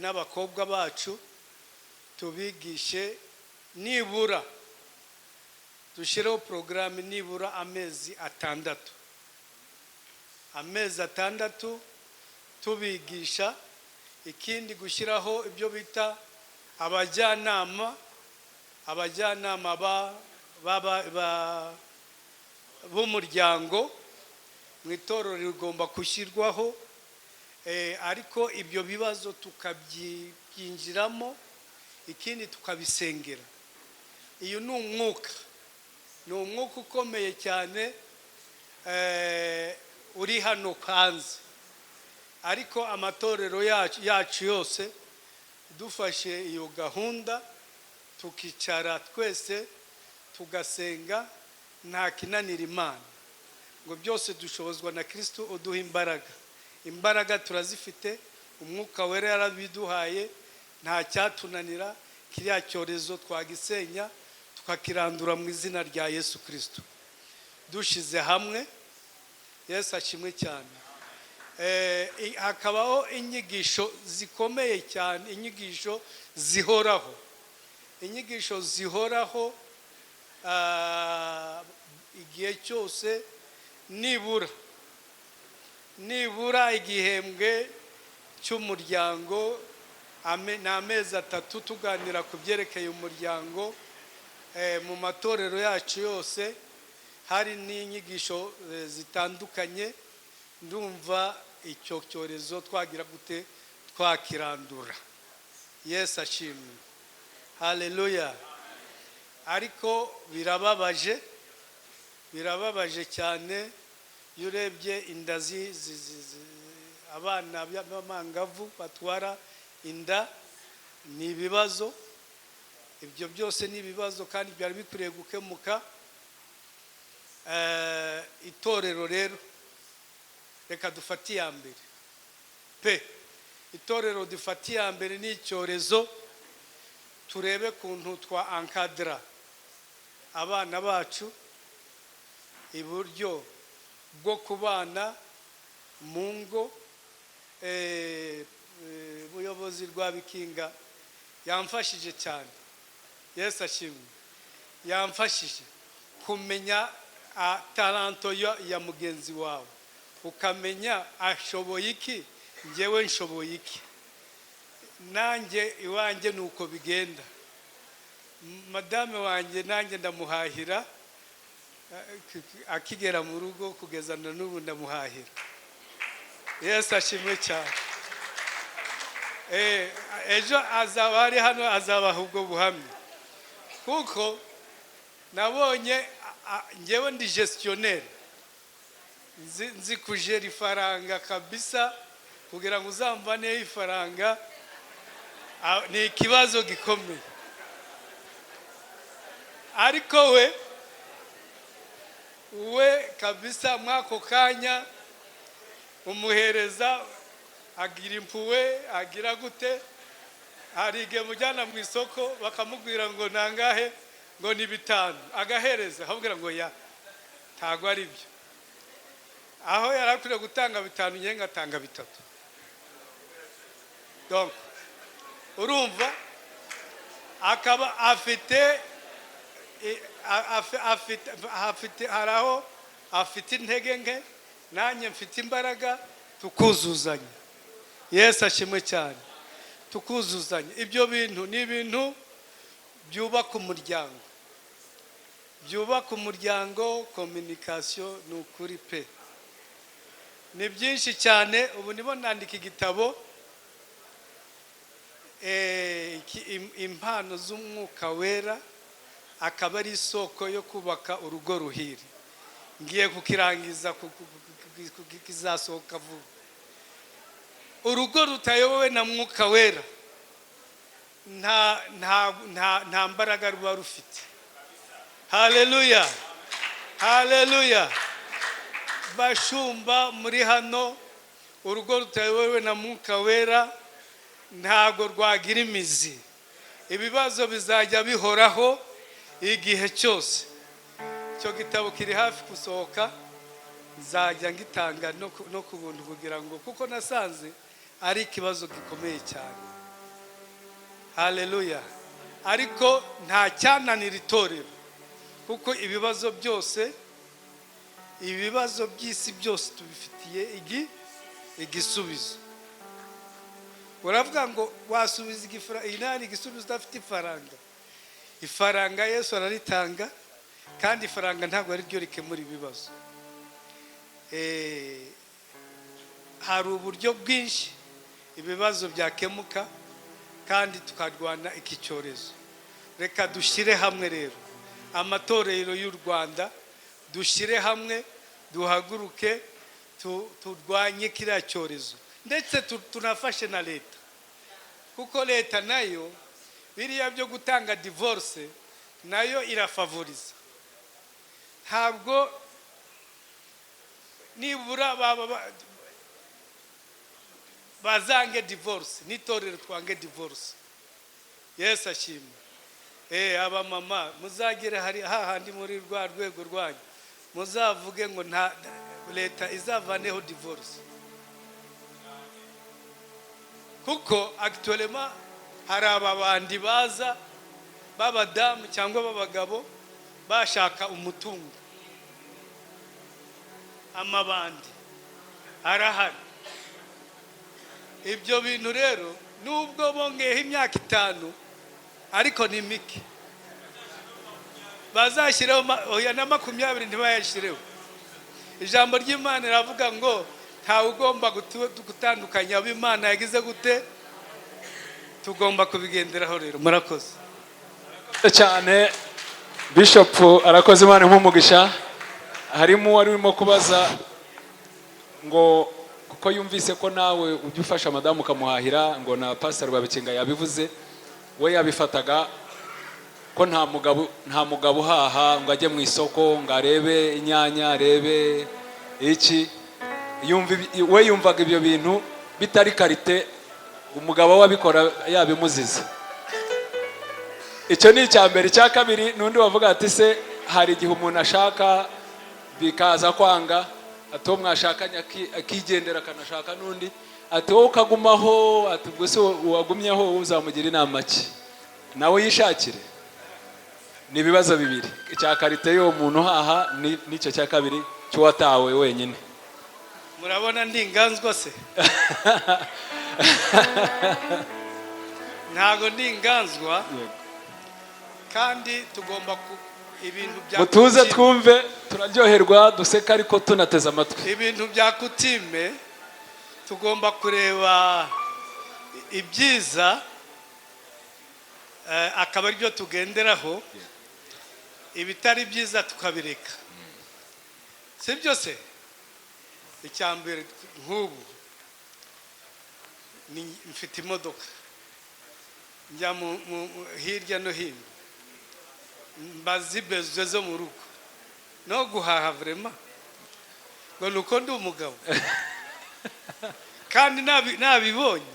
n'abakobwa bacu, tubigishe nibura, dushireho porogaramu nibura amezi 6. Amezi 6 tubigisha. Ikindi gushyiraho ibyo bita abajyanama b'umuryango. Mu itorero rigomba gushyirwaho, ariko ibyo bibazo tukabyinjiramo, ikindi tukabisengera. Iyo ni umwuka ukomeye cyane uri hano hanze. Ariko amatorero yacu yose dufashe iyo gahunda, tukicara twese tugasenga, nta kinanira Imana. Ngo byose dushobozwa na Kristo uduha imbaraga. Imbaraga turazifite, umwuka wera yarabiduhaye, nta cyatunanira. Kiriya cyorezo twagisenya tukakirandura mu izina rya Yesu Kristo, dushize hamwe. Yesu ashimwe cyane. Hakabaho inyigisho zikomeye cyane, inyigisho zihoraho. Inyigisho zihoraho igihe cyose, nibura igihembwe cy'umuryango, ni amezi 3 tuganira ku byerekeye umuryango. Mu matorero yacu yose hari n'inyigisho zitandukanye ndumva icyo cyorezo twagira gute twakirandura. Yesu ashimwe. Haleluya. Ariko birababaje cyane iyo urebye inda abana b'amangavu batwara inda, ni ibibazo. Ibyo byose ni ibibazo kandi byari bikwiriye gukemuka. Itorero rero reka dufate iya mbere pe. Itorero dufate iya mbere ni icyorezo, turebe kuntu twa encadra abana bacu iburyo bwo kubana mu ngo. Ubuyobozi rwa Bikinga yamfashije cyane. Yesu ashimwe. Yamfashije kumenya taranto ya mugenzi wawe, ukamenya ashoboye iki, njyewe nshoboye iki. Nanjye iwanjye nuko bigenda. Madame wanjye nanjye ndamuhahira, akigera mu rugo kugeza na n'ubu ndamuhahira. Yesu ashimwe cyane. Ejo azaba ari hano, azabaha ubwo buhamya, kuko nabonye njyewe ndi gestionnaire, nzi kujera ifaranga kabisa. Kugira ngo uzamvane ifaranga ni ikibazo gikomeye. Ariko we kabisa mwako kanya umuhereza, agira impuwe, agira gute. Hari igihe mujyana mu isoko bakamubwira ngo nangahe, ngo ni 5, agahereza habwira ngo ya ntago ari byo. Aho yarakwiriye gutanga 5 nyenga atanga 3. Donc urumva akaba afite haraho afite intege nke, nanjye mfite imbaraga, tukuzuzanya. Yesu ashimwe cyane. Tukuzuzanya. Ibyo bintu ni ibintu byubaka umuryango, byubaka umuryango. Communication ni ukuri pe, ni byinshi cyane. Ubu nibo nandika igitabo, impano z'umwuka wera, akaba ari isoko yo kubaka urugo ruhire. Ngiye kukirangiza, kizasohoka vuba. Urugo rutayobowe na mwuka wera nta mbaraga ruba rufite. Haleluya, haleluya. Bashumba muri hano, urugo rutayobowe na mwuka wera ntago rwagira imizi. Ibibazo bizajya bihoraho igihe cyose. Icyo gitabo kiri hafi gusohoka, nzajya ngitanga no ku buntu kugira ngo, kuko nasanze ari ikibazo gikomeye cyane. Haleluya. Ariko nta cyananira itorero, kuko ibibazo by'isi byose tubifitiye igisubizo. Uravuga ngo wasubiza igisubizo udafite ifaranga. Ifaranga Yesu araritanga, kandi ifaranga ntabwo ari ryo rikemura ibibazo. Hari uburyo bwinshi ibibazo byakemuka kandi tukarwana iki cyorezo. Reka dushyire hamwe rero, amatorero y'u Rwanda dushyire hamwe, duhaguruke turwanye kiriya cyorezo. Ndetse tunafashe na leta, kuko leta nayo biriya byo gutanga divorce nayo irafavoriza. Ntabwo nibura bazange divorce, n'itorero twange divorce. Yesu ashimwe. Aba mama muzagire hahandi muri rwa rwego rwanyu, muzavuge ngo nta leta izavaneho divorce. Kuko actuellement hari ababandi baza b'abadamu cyangwa b'abagabo bashaka umutungo. Amabandi arahari. Ibyo bintu rero nubwo bongeyeho imyaka 5 ariko ni mike. Bazashyireho oya na 20 ntibayashyireho. Ijambo ry'Imana riravuga ngo ntawe ugomba gutandukanya ab'Imana yagize gute, tugomba kubigenderaho rero. Murakoze cyane Bishop, arakoze, Imana nk'umugisha. Harimo wari urimo kubaza ngo kuko yumvise ko nawe ujya ufasha madamu ukamuhahira, ngo na Pastor Rwabikinga yabivuze, we yabifataga ko nta mugabo uhaha ngo ajye mu isoko ngo arebe inyanya, arebe iki. We yumvaga ibyo bintu bitari karite, umugabo wabikora yabimuziza. Icyo ni icya mbere. Icya kabiri, n'undi wavuga ati se hari igihe umuntu ashaka bikaza kwanga, ati uwo mwashakanye akigendera akanashaka n'undi, ati wowe ukagumaho, ati ubwo se wagumyeho uzamugira inama ki? Nawe yishakire. Ni ibibazo bibiri, icya karite y'uwo muntu uhaha n'icyo cya kabiri cy'uwatawe wenyine. Murabona ndi inganzwa se? Ntago ndi inganzwa, kandi tugomba ibintu bya mutuze twumve, turaryoherwa, duseka ariko tunateze amatwi. Ibintu bya kutime tugomba kureba ibyiza, akaba ari byo tugenderaho, ibitari byiza tukabireka. Si byo se? Icya mbere nk'ubu mfite imodoka, njya hirya no hino, mbazibezo zo mu rugo, no guhaha vraiment ngo nuko ndi umugabo kandi nabibonye.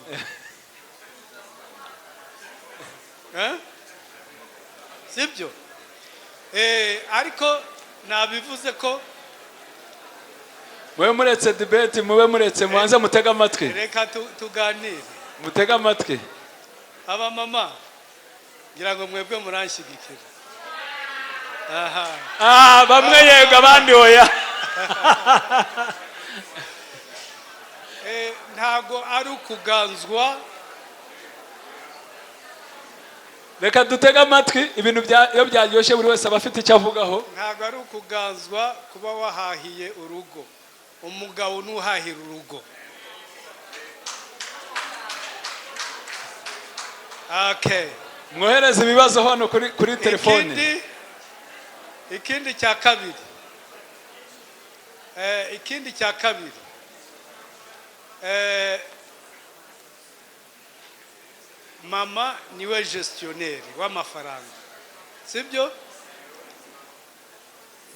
Sibyo? Ariko nabivuze ko mube muretse debate, mube muretse mubanze mutega amatwi. Reka tuganire, mutega amatwi. Aba mama ngira ngo mwebwe muranshyigikira. Bamwe yego abandi oya. Ntago ari ukuganzwa. Reka dutega amatwi, ibintu iyo byaryoshye buri wese aba afite icyo avugaho. Ntago ari ukuganzwa kuba wahahiye urugo. Umugabo nuhahira urugo. Okay. Mwohereze ibibazo hano kuri telefone. Ikindi cya kabiri. Mama niwe gestionnaire w'amafaranga. Sibyo?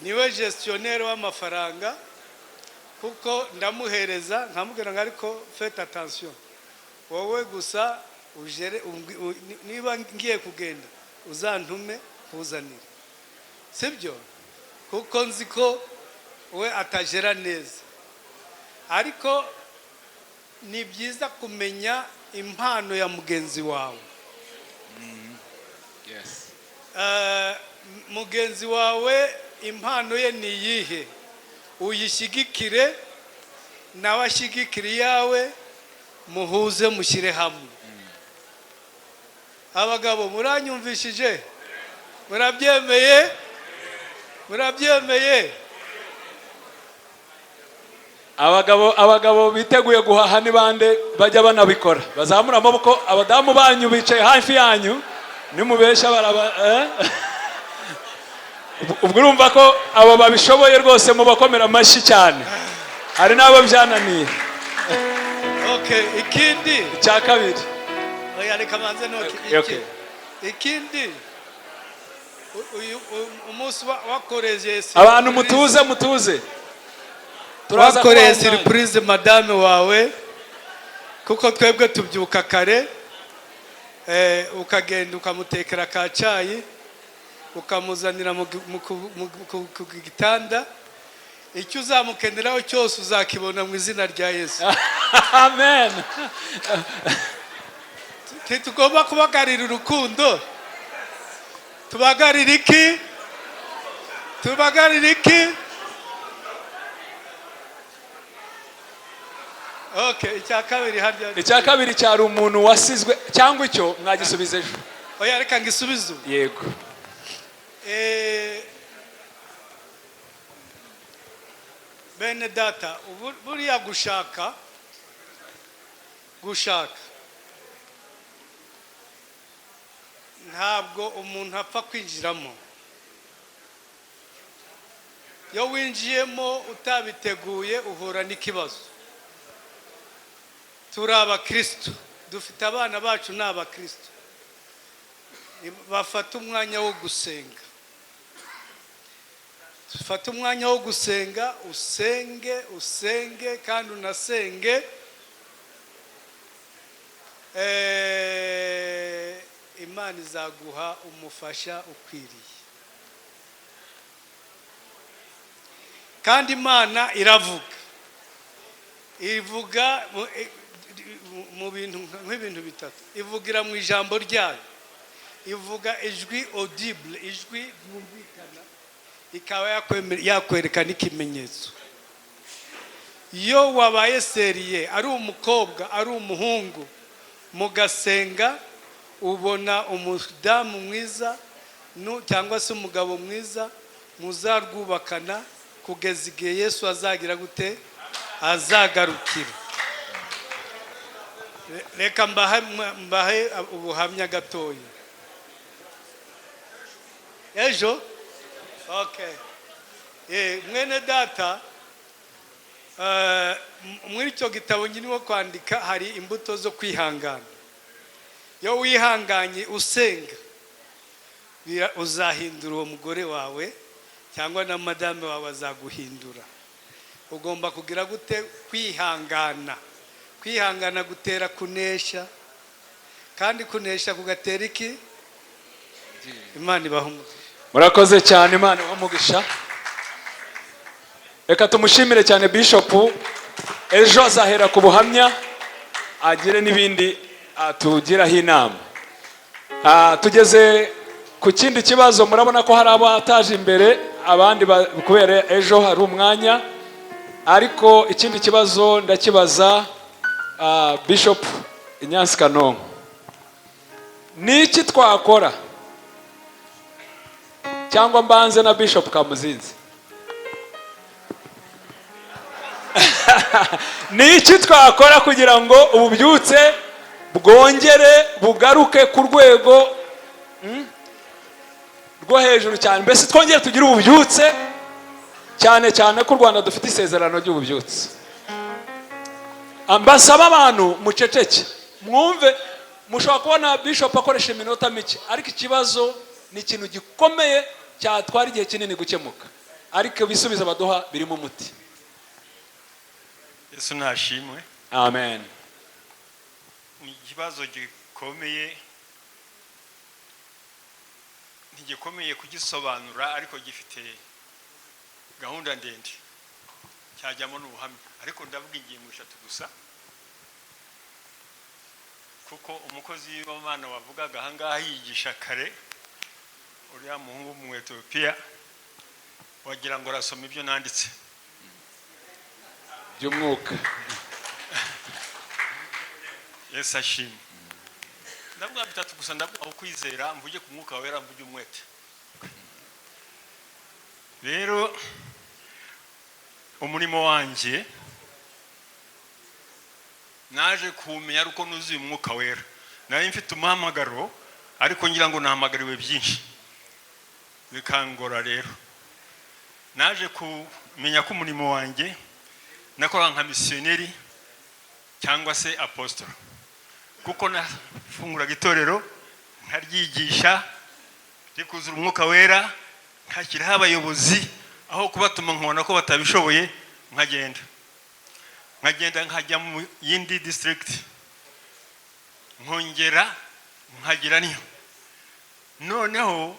Niwe gestionnaire w'amafaranga, kuko ndamuhereza nkamubwira ngo ariko faites attention, wowe gusa ujere, niba ngiye kugenda uzantume kuzanira. Sibyo? Kuko nzi ko we atajera neza. Ariko ni byiza kumenya impano ya mugenzi wawe. Yes. Mugenzi wawe impano ye ni iyihe, uyishyigikire, nawe ashyigikire yawe, muhuze mushyire hamwe. Abagabo muranyumvishije? Murabyemeye? Murabyemeye? Abagabo biteguye guhaha ni bande bajya banabikora? Bazamura amaboko. Abadamu banyu bicaye hafi yanyu, nimubesha baraba. Ubwo urumva ko abo babishoboye rwose mubakomera amashyi cyane. Hari nabo byananiye. Okay, ikindi cya kabiri. Oya reka manze no Okay. Ikindi umunsi wakoreje abantu mutuze. Turakoreye surprise madame wawe, kuko twebwe tubyuka kare, ukagenda ukamutekera ka cyayi, ukamuzanira mu gitanda, icyo uzamukeneraho cyose uzakibona mu izina rya Yesu. Amen. Tugomba kubagarira urukundo. Tubagarira iki? Okay, icya kabiri cyari umuntu wasizwe, cyangwa icyo mwagisubiza ejo? Oya reka ngisubize. Yego. bene data buriya gushaka ntabwo umuntu apfa kwinjiramo. Iyo winjiyemo utabiteguye uhura n'ikibazo. Turi abakristo, dufite abana bacu ni abakristo, bafata umwanya wo gusenga. Fata umwanya wo gusenga, usenge kandi unasenge. Imana izaguha umufasha ukwiriye. Kandi Imana ivuga mu bintu nk'ibintu bitatu. Ivugira mu ijambo ryayo, ivuga ijwi audible, ijwi ryumvikana, ikaba yakwerekana ikimenyetso. Iyo wabaye seriye, ari umukobwa ari umuhungu, mugasenga, ubona umudamu mwiza cyangwa se umugabo mwiza, muzarwubakana kugeza igihe Yesu azagira gute, azagarukira. Reka mbahe ubuhamya gatoya. Ejo okay, mwene data, muri icyo gitabo nyirimo kwandika hari imbuto zo kwihangana. Iyo wihanganye usenga, uzahindura uwo mugore wawe cyangwa na madame wawe azaguhindura. Ugomba kugira gute? Kwihangana. Kwihangana gutera kunesha, kandi kunesha kugatera iki? Imana ibahe umugisha. Murakoze cyane, Imana ibahe umugisha. Reka tumushimire cyane Bishop. Ejo azahera ku buhamya, agire n'ibindi atugiraho inama. Tugeze ku kindi kibazo. Murabona ko hari abataje imbere, abandi kubera ejo hari umwanya. Ariko ikindi kibazo ndakibaza Bishop Inyansi Kanonko. Ni iki twakora? Cyangwa mbanze na Bishop Kamuzinzi. Ni iki twakora kugira ngo ububyutse bwongere bugaruke ku rwego rwo hejuru cyane? Mbese twongere tugire ububyutse, cyane cyane ko u Rwanda dufite isezerano ry'ububyutse. Ambasaba abantu muceceke, mwumve. Mushobora kubona Bishop akoresha iminota mike, ariko ikibazo ni ikintu gikomeye cyatwara igihe kinini gukemuka, ariko ibisubizo baduha birimo umuti. Yesu nashimwe. Amen. Ni ikibazo gikomeye, ntigikomeye kugisobanura, ariko gifite gahunda ndende, cyajyamo n'ubuhamya. Ariko ndavuga ingingo eshatu gusa, kuko umukozi w'Imana wavugaga ahangaha yigisha kare, uriya muhungu mu Ethiopia, wagira ngo arasoma ibyo nanditse by'umwuka. Yesu ashimwe. Ndavuga bitatu gusa, ndavuga ukwizera, mvuge ku mwuka wera, mvuge umwete. Rero umurimo wanjye naje kumenya uko nuzuye umwuka wera. Nari mfite umuhamagaro, ariko ngira ngo nahamagariwe byinshi bikangora. Rero naje kumenya ko umurimo wanjye nakora nka missionary cyangwa se apostle, kuko nafunguraga itorero nkaryigisha rikuzura umwuka wera, nkashyiraho abayobozi, aho kubatuma nkabona ko batabishoboye, nkagenda nkajya mu yindi district, nkongera nkagira niyo. Noneho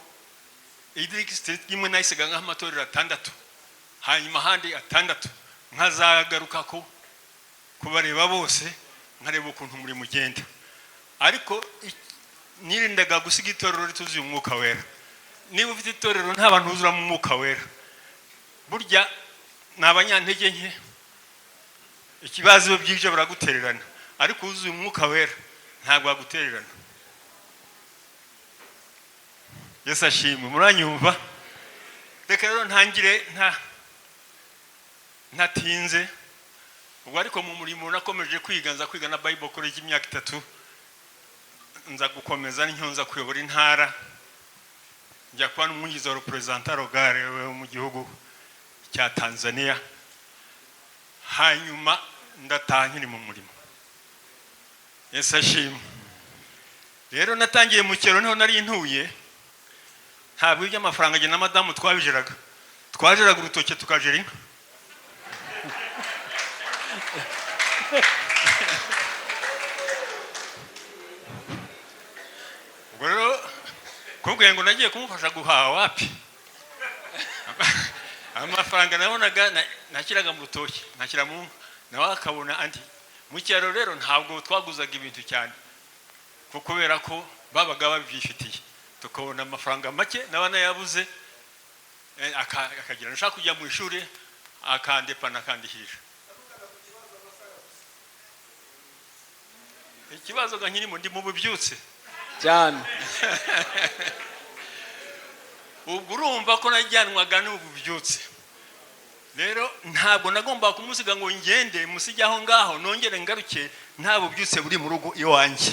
district imwe nayisiga nk'amatorero 6, hanyuma handi 6, nkazagaruka ko kubareba bose, nkareba ukuntu muri mugenda. Ariko nirindaga gusiga itorero rituzuye umwuka wera. Niba ufite itorero nta bantu uzura mu mwuka wera, burya nabanyantege nke, ikibazo byije baragutererana. Ariko uzuye umwuka wera ntabwo agutererana. Yesu ashimwe. Muranyumva? Reka rero ntangire natinze ubwo ariko mu murimo nakomeje kwiga nza kwiga na Bible college imyaka 3 nza gukomeza n'incyonza kuyobora intara njya kuba n'umuyizi wa representant locale mu gihugu cya Tanzania hanyuma ndataha nkiri mu murimo. Yesu ashimwe. Rero natangiye mu cyero niho nari ntuye ntabwo ibyo amafaranga je na madamu twabijeraga urutoke tukajera inka. Ubwo kubwiye ngo nagiye kumufasha guhaha wapi amafaranga nabonaga nakiraga mu rutoke nakira mu nawe akabona andi mu cyaro. Rero ntabwo twaguzaga ibintu cyane kubera ko babaga babifitiye tukabona amafaranga make nabana yabuze akagira nshaka kujya mu ishuri akandepana akandihisha. Ikibazo ganyirimo ndi mu bubyutse cyane ubwo urumva ko najyanwaga n'ububyutse. Rero ntabwo nagomba kumusiga ngo ngende musijya aho ngaho nongere ngaruke nta bubyutse buri mu rugo iwanjye.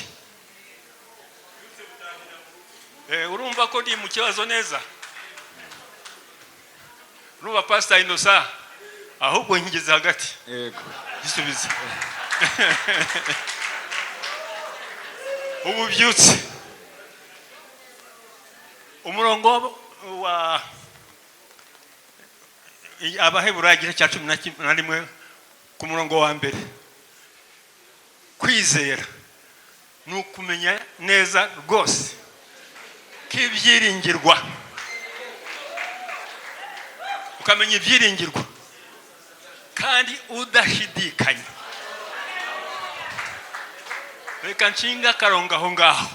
Urumva ko ndi mu kibazo neza. Urumva Pastor Innocent ahubwo nkigeze hagati yego gisubiza ububyutse umurongo wa Abaheburayo igice cya 11 ku murongo wa mbere. Kwizera ni ukumenya neza rwose k'ibyiringirwa ukamenya ibyiringirwa kandi udashidikanya. Reka nshinga karonga aho ngaho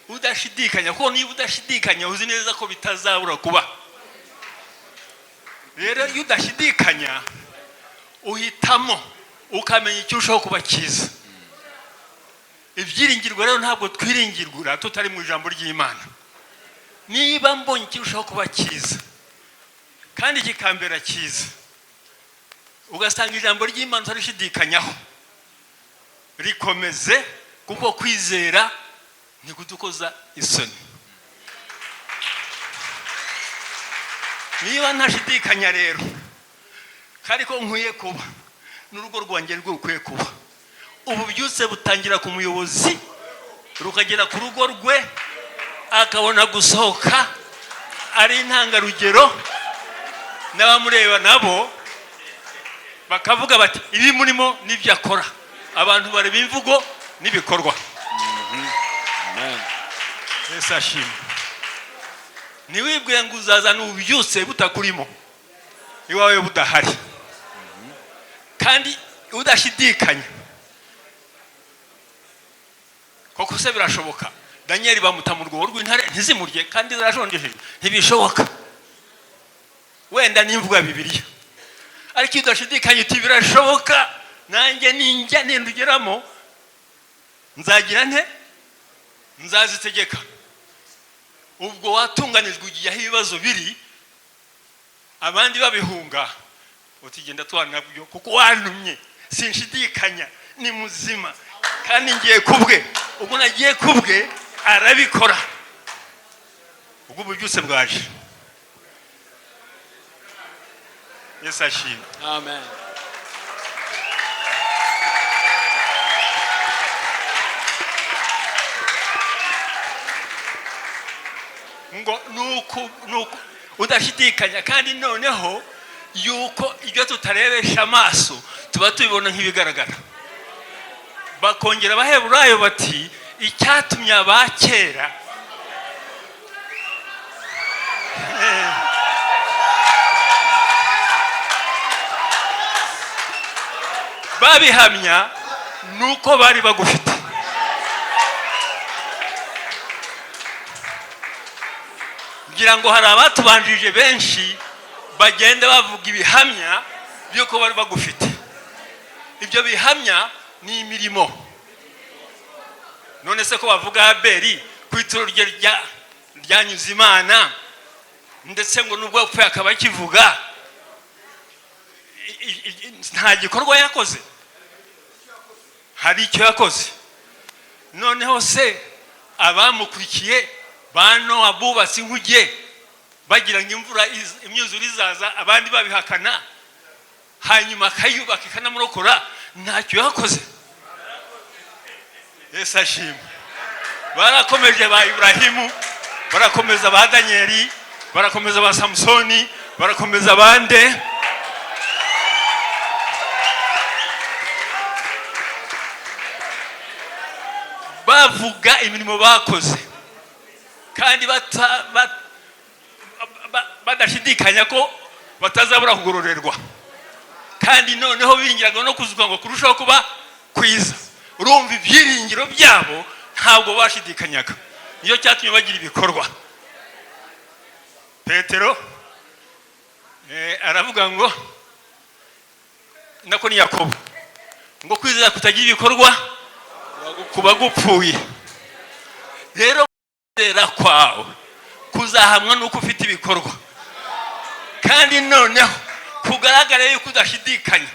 udashidikanya kuko niba udashidikanya uzi neza ko bitazabura kuba. Rero iyo udashidikanya uhitamo ukamenya icyo ushaka kuba cyiza. Ibyiringirwa rero ntabwo twiringirwa tutari mu ijambo ry'Imana. Niba mbonye icyo ushaka kuba cyiza kandi kikambera cyiza ugasanga ijambo ry'Imana utarashidikanyaho rikomeze kuko kwizera ni kudukoza isoni. Niba ntashidikanya rero ariko nkwiye kuba n'urugo rwanjye rw'ukwiye kuba ububyutse butangira ku muyobozi rukagera ku rugo rwe akabona gusohoka ari intangarugero n'abamureba nabo bakavuga bati ibi murimo n'ibyo akora. Abantu bareba imvugo n'ibikorwa. Amen. Yesu ashimwe. Niwibwira ngo uzazana ububyutse butakurimo iwawe budahari kandi udashidikanya koko se birashoboka. Daniel bamuta mu rwobo rw'intare ntizimurye kandi zarajongeje ntibishoboka. Wenda nimvuga Bibiliya ariko udashidikanya uti birashoboka nanjye ninjya nindugeramo nzagira nte nzazitegeka. Ubwo watunganijwe igihe ibibazo biri abandi babihunga utigenda twana byo kuko wantumye sinshidikanya ni muzima kandi ngiye kubwe. Ubwo nagiye kubwe arabikora. Ubwo ububyutse bwaje. Yesu ashimwe. Amen. Ngo nuko udashidikanya kandi noneho yuko ibyo tutarebesha amaso tuba tubibona nk'ibigaragara. Bakongera Abaheburayo bati icyatumye abakera babihamya nuko bari bagufite. Ngira ngo hari abatubanjije benshi bagenda bavuga ibihamya by'uko bari bagufite. Ibyo bihamya ni imirimo. None se ko bavuga Abeli ku ituro ryanyuze Imana ndetse ngo nubwo yapfuye akaba akivuga nta gikorwa yakoze, hari icyo yakoze. Noneho se abamukurikiye bano abubatsi inkuge bagira ngo imyuzure izaza, abandi babihakana, hanyuma akayubaka ikanamurokora, ntacyo yakoze. Yesu ashimwe. Barakomeje ba Ibrahimu, barakomeza ba Danieli, barakomeza ba Samsoni, barakomeza bande. Bavuga imirimo bakoze kandi badashidikanya ko batazabura kugororerwa, kandi noneho bingiraga no kuzuka ngo kurushaho kuba kwiza. Urumva ibyiringiro byabo ntabwo bashidikanyaga, niyo cyatumye bagira ibikorwa. Petero aravuga ngo nako ni Yakobo ngo kwizera kutagira ibikorwa kuba gupfuye. Rero kwizera kwawe kuzahamwa nuko ufite ibikorwa, kandi noneho kugaragara yuko udashidikanya,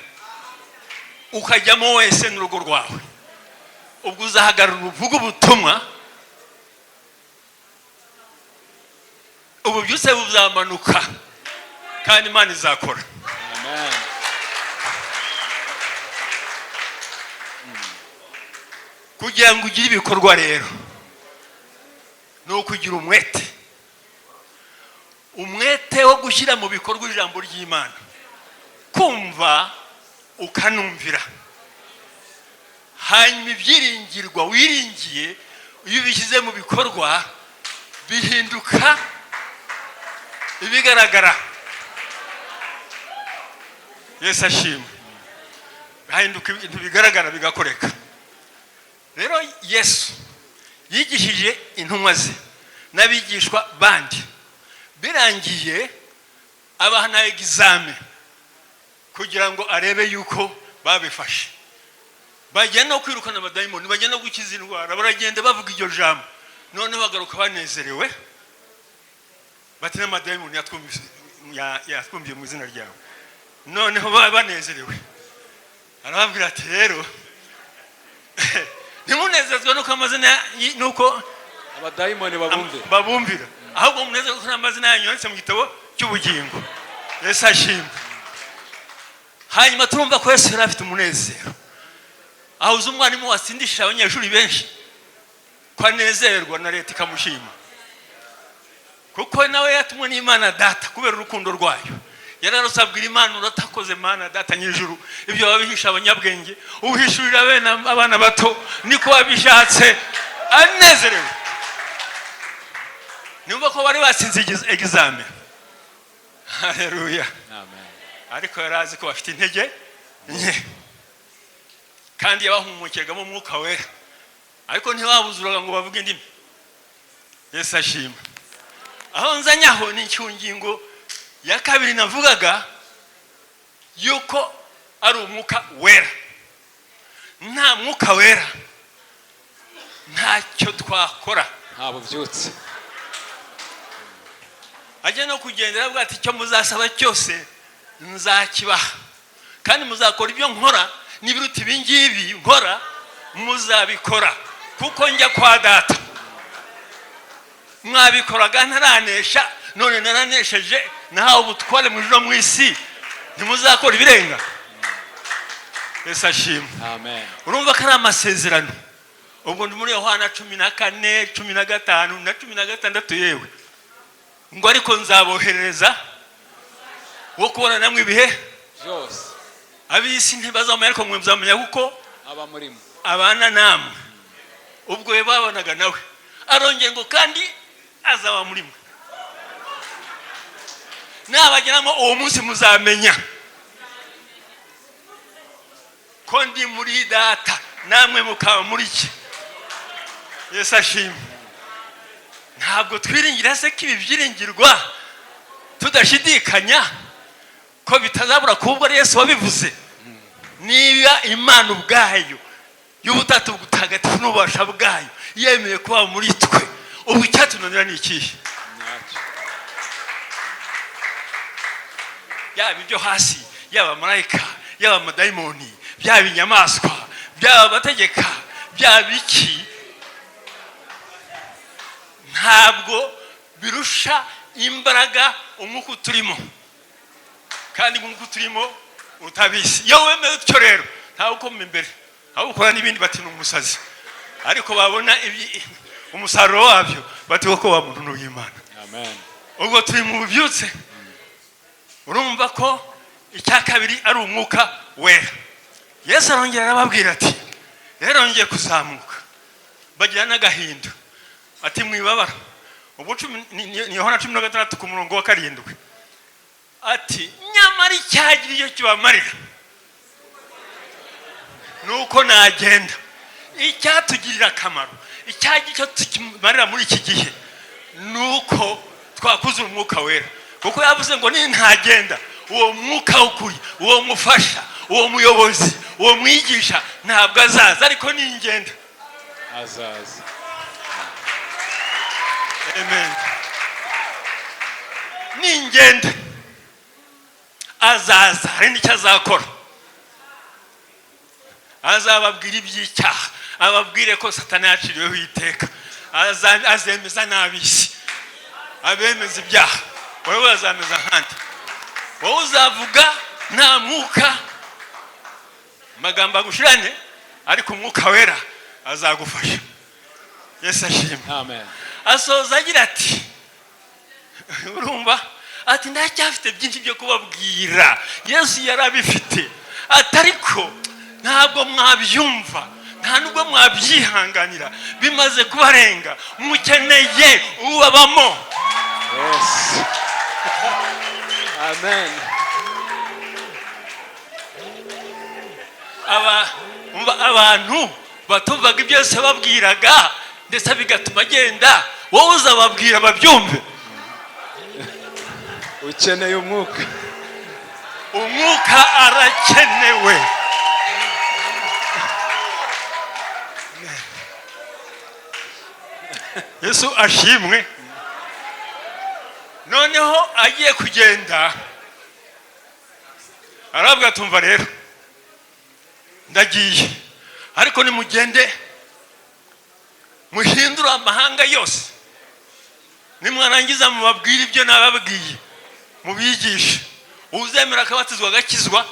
ukajyamo wese n'urugo rwawe. Ubwo uzahagarara uvuga ubutumwa, ubu byose buzamanuka kandi Imana izakora. Amen. Kugira ngo ugire ibikorwa rero ni ukugira umwete wo gushyira mu bikorwa ijambo ry'Imana, kumva ukanumvira, hanyuma ibyiringirwa wiringiye iyo ubishyize mu bikorwa bihinduka ibigaragara. Yesu ashimwe. Bihinduka ibintu bigaragara bigakoreka. Rero Yesu yigishije intumwa ze n'abigishwa bandi, birangiye abahana examen kugira ngo arebe yuko babifashe. Bajya no kwirukana abadayimoni, bajya no gukiza indwara, baragenda bavuga iryo jambo. None bagaruka banezerewe bati n'amadayimoni yatwumviye mu izina ryawe. Noneho banezerewe arababwira ati rero ntimunezezwe nuko amazina nuko abadayimoni babumvira, ahubwo munezezwe ko amazina yanyu yanditse mu gitabo cy'ubugingo. Yesu ashimwe. Hanyuma turumva ko Yesu yari afite umunezero, aho uzi umwarimu watsindishije abanyeshuri benshi ko anezerwa na leta ikamushima, kuko nawe yatumwe n'Imana Data kubera urukundo rwayo. Yararusabwira Imana, uratakoze Mana Data nyijuru, ibyo wabihisha abanyabwenge ubihishurira abana bato, niko wabishatse. Anezerewe. Numva ko bari batsinze examen. Haleluya. Amen. Ariko yarazi ko bafite intege nke, kandi yabahumukiragamo umwuka wera, ariko ntibabuzuraga ngo bavuge indimi. Yesu ashimwe. Aho nzanyaho ni icyungingo ya kabiri navugaga yuko ari umwuka wera. Nta mwuka wera ntacyo twakora, nta bubyutse. ajya no kugendera avuga ati icyo muzasaba cyose nzakibaha, kandi muzakora ibyo nkora n'ibiruta ibingibi nkora muzabikora, kuko njya kwa Data. Mwabikoraga ntaranesha, none naranesheje, nahawe ubutware mu ijuru mu isi, ntimuzakora ibirenga. Yesu ashimwe. Amen. Urumva ko ari amasezerano. Ubwo ndi muri Yohana 14, 15 na 16 yewe ngo ariko nzaboherereza wo kubona namwe ibihe byose. Abisi ntibazamenya, ariko mwe muzamenya kuko aba murimo abana namwe. Ubwo babonaga nawe arongeye ngo kandi azaba murimo, nabageramo uwo munsi muzamenya ko ndi muri Data namwe mukaba muri cye. Yesu ashimwe. Ntabwo twiringira se ko ibi byiringirwa tudashidikanya ko bitazabura kubwo ari Yesu wabivuze. Niba Imana ubwayo y'ubutatu butagatifu n'ububasha bwayo yemeye kuba muri twe, ubu icyatunanira ni ikihe? Yaba ibyo hasi, yaba marayika yaba amadayimoni byaba inyamaswa byaba abategeka byaba iki ntabwo birusha imbaraga umwuka turimo kandi umwuka turimo utabizi iyo wemeye utyo rero ntawe ukoma imbere aho ukora n'ibindi bati n'umusazi ariko babona umusaruro wabyo bati ko wa muntu n'Imana. Amen. Ubwo turi mu byutse urumva ko icya kabiri ari umwuka wera. Yesu arongera arababwira ati rero ngiye kuzamuka bagira n'agahinda ati mwibabara ubwo ni Yohana 16 ku murongo wa 7 ati nyamara icyagira iyo kibamarira nuko nagenda icyatugirira akamaro icyagira cyo tukimarira muri iki gihe nuko twakuze umwuka wera kuko yavuze ngo ni ntagenda uwo mwuka ukuri uwo mufasha uwo muyobozi uwo mwigisha ntabwo azaza ariko ni ingenda azaza. Amen. Ni ingenda azaza hari n'icyo azakora azababwira iby'icyaha ababwire ko Satani yaciriweho iteka azemeza n'abisi abemeza ibyaha wowe bazameza ahandi wowe uzavuga nta mwuka magambo agushirane ariko umwuka wera azagufasha. Yesu ashimwe. Amen. Asoza agira ati urumva ati ndacyafite byinshi byo kubabwira Yesu yarabifite atariko ntabwo mwabyumva nta nubwo mwabyihanganira bimaze kubarenga mukeneye ubabamo. Yes. Amen. Abantu batuvaga ibyo Yesu babwiraga ndetse bigatuma agenda wowe uzababwira babyumve. Ukeneye umwuka arakenewe. Yesu ashimwe. Noneho agiye kugenda arabwa tumva rero ndagiye ariko nimugende muhindura amahanga yose nimwarangiza mubabwira ibyo nababwiye mubigisha uzemera akabatizwa agakizwa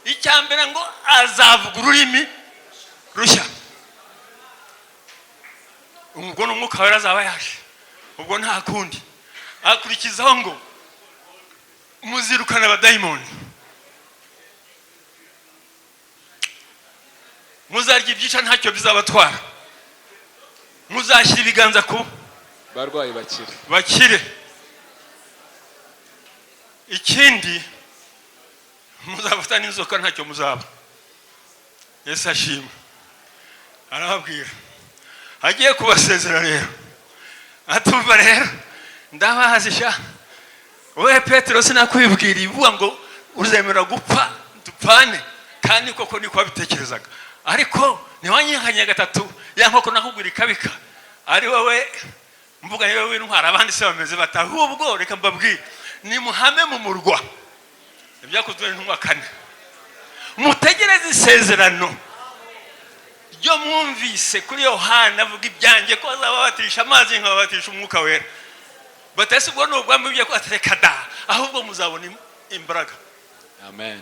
icyambere ngo azavuga ururimi rushya ubwo n'umwuka wera azaba yaje ubwo nta kundi akurikizaho ngo muzirukana abadayimoni muzarya ibyica ntacyo bizabatwara muzashyira ibiganza ku barwayi bakire ikindi muzafata n'inzoka ntacyo muzaba. Yesu ashimwe. Arababwira agiye kubasezera rero atumva rero ndabahazisha wowe Petero sinakwibwira ivuga ngo uzemera gupfa dupfane kandi koko niko wabitekerezaga ariko niwanyihanye gatatu yankoko nakubwira ikabika ari wowe mvuga yewe w'intwara abandi se bameze batahubwo reka mbabwire ni muhame mu murwa ibyakozwe n'intumwa 4 mutegereze isezerano ryo mwumvise kuri Yohana avuga ibyanjye ko azababatisha amazi nkababatisha umwuka wera batese ubwo n'ubwambi byo kwaterekada ahubwo muzabona imbaraga. Amen.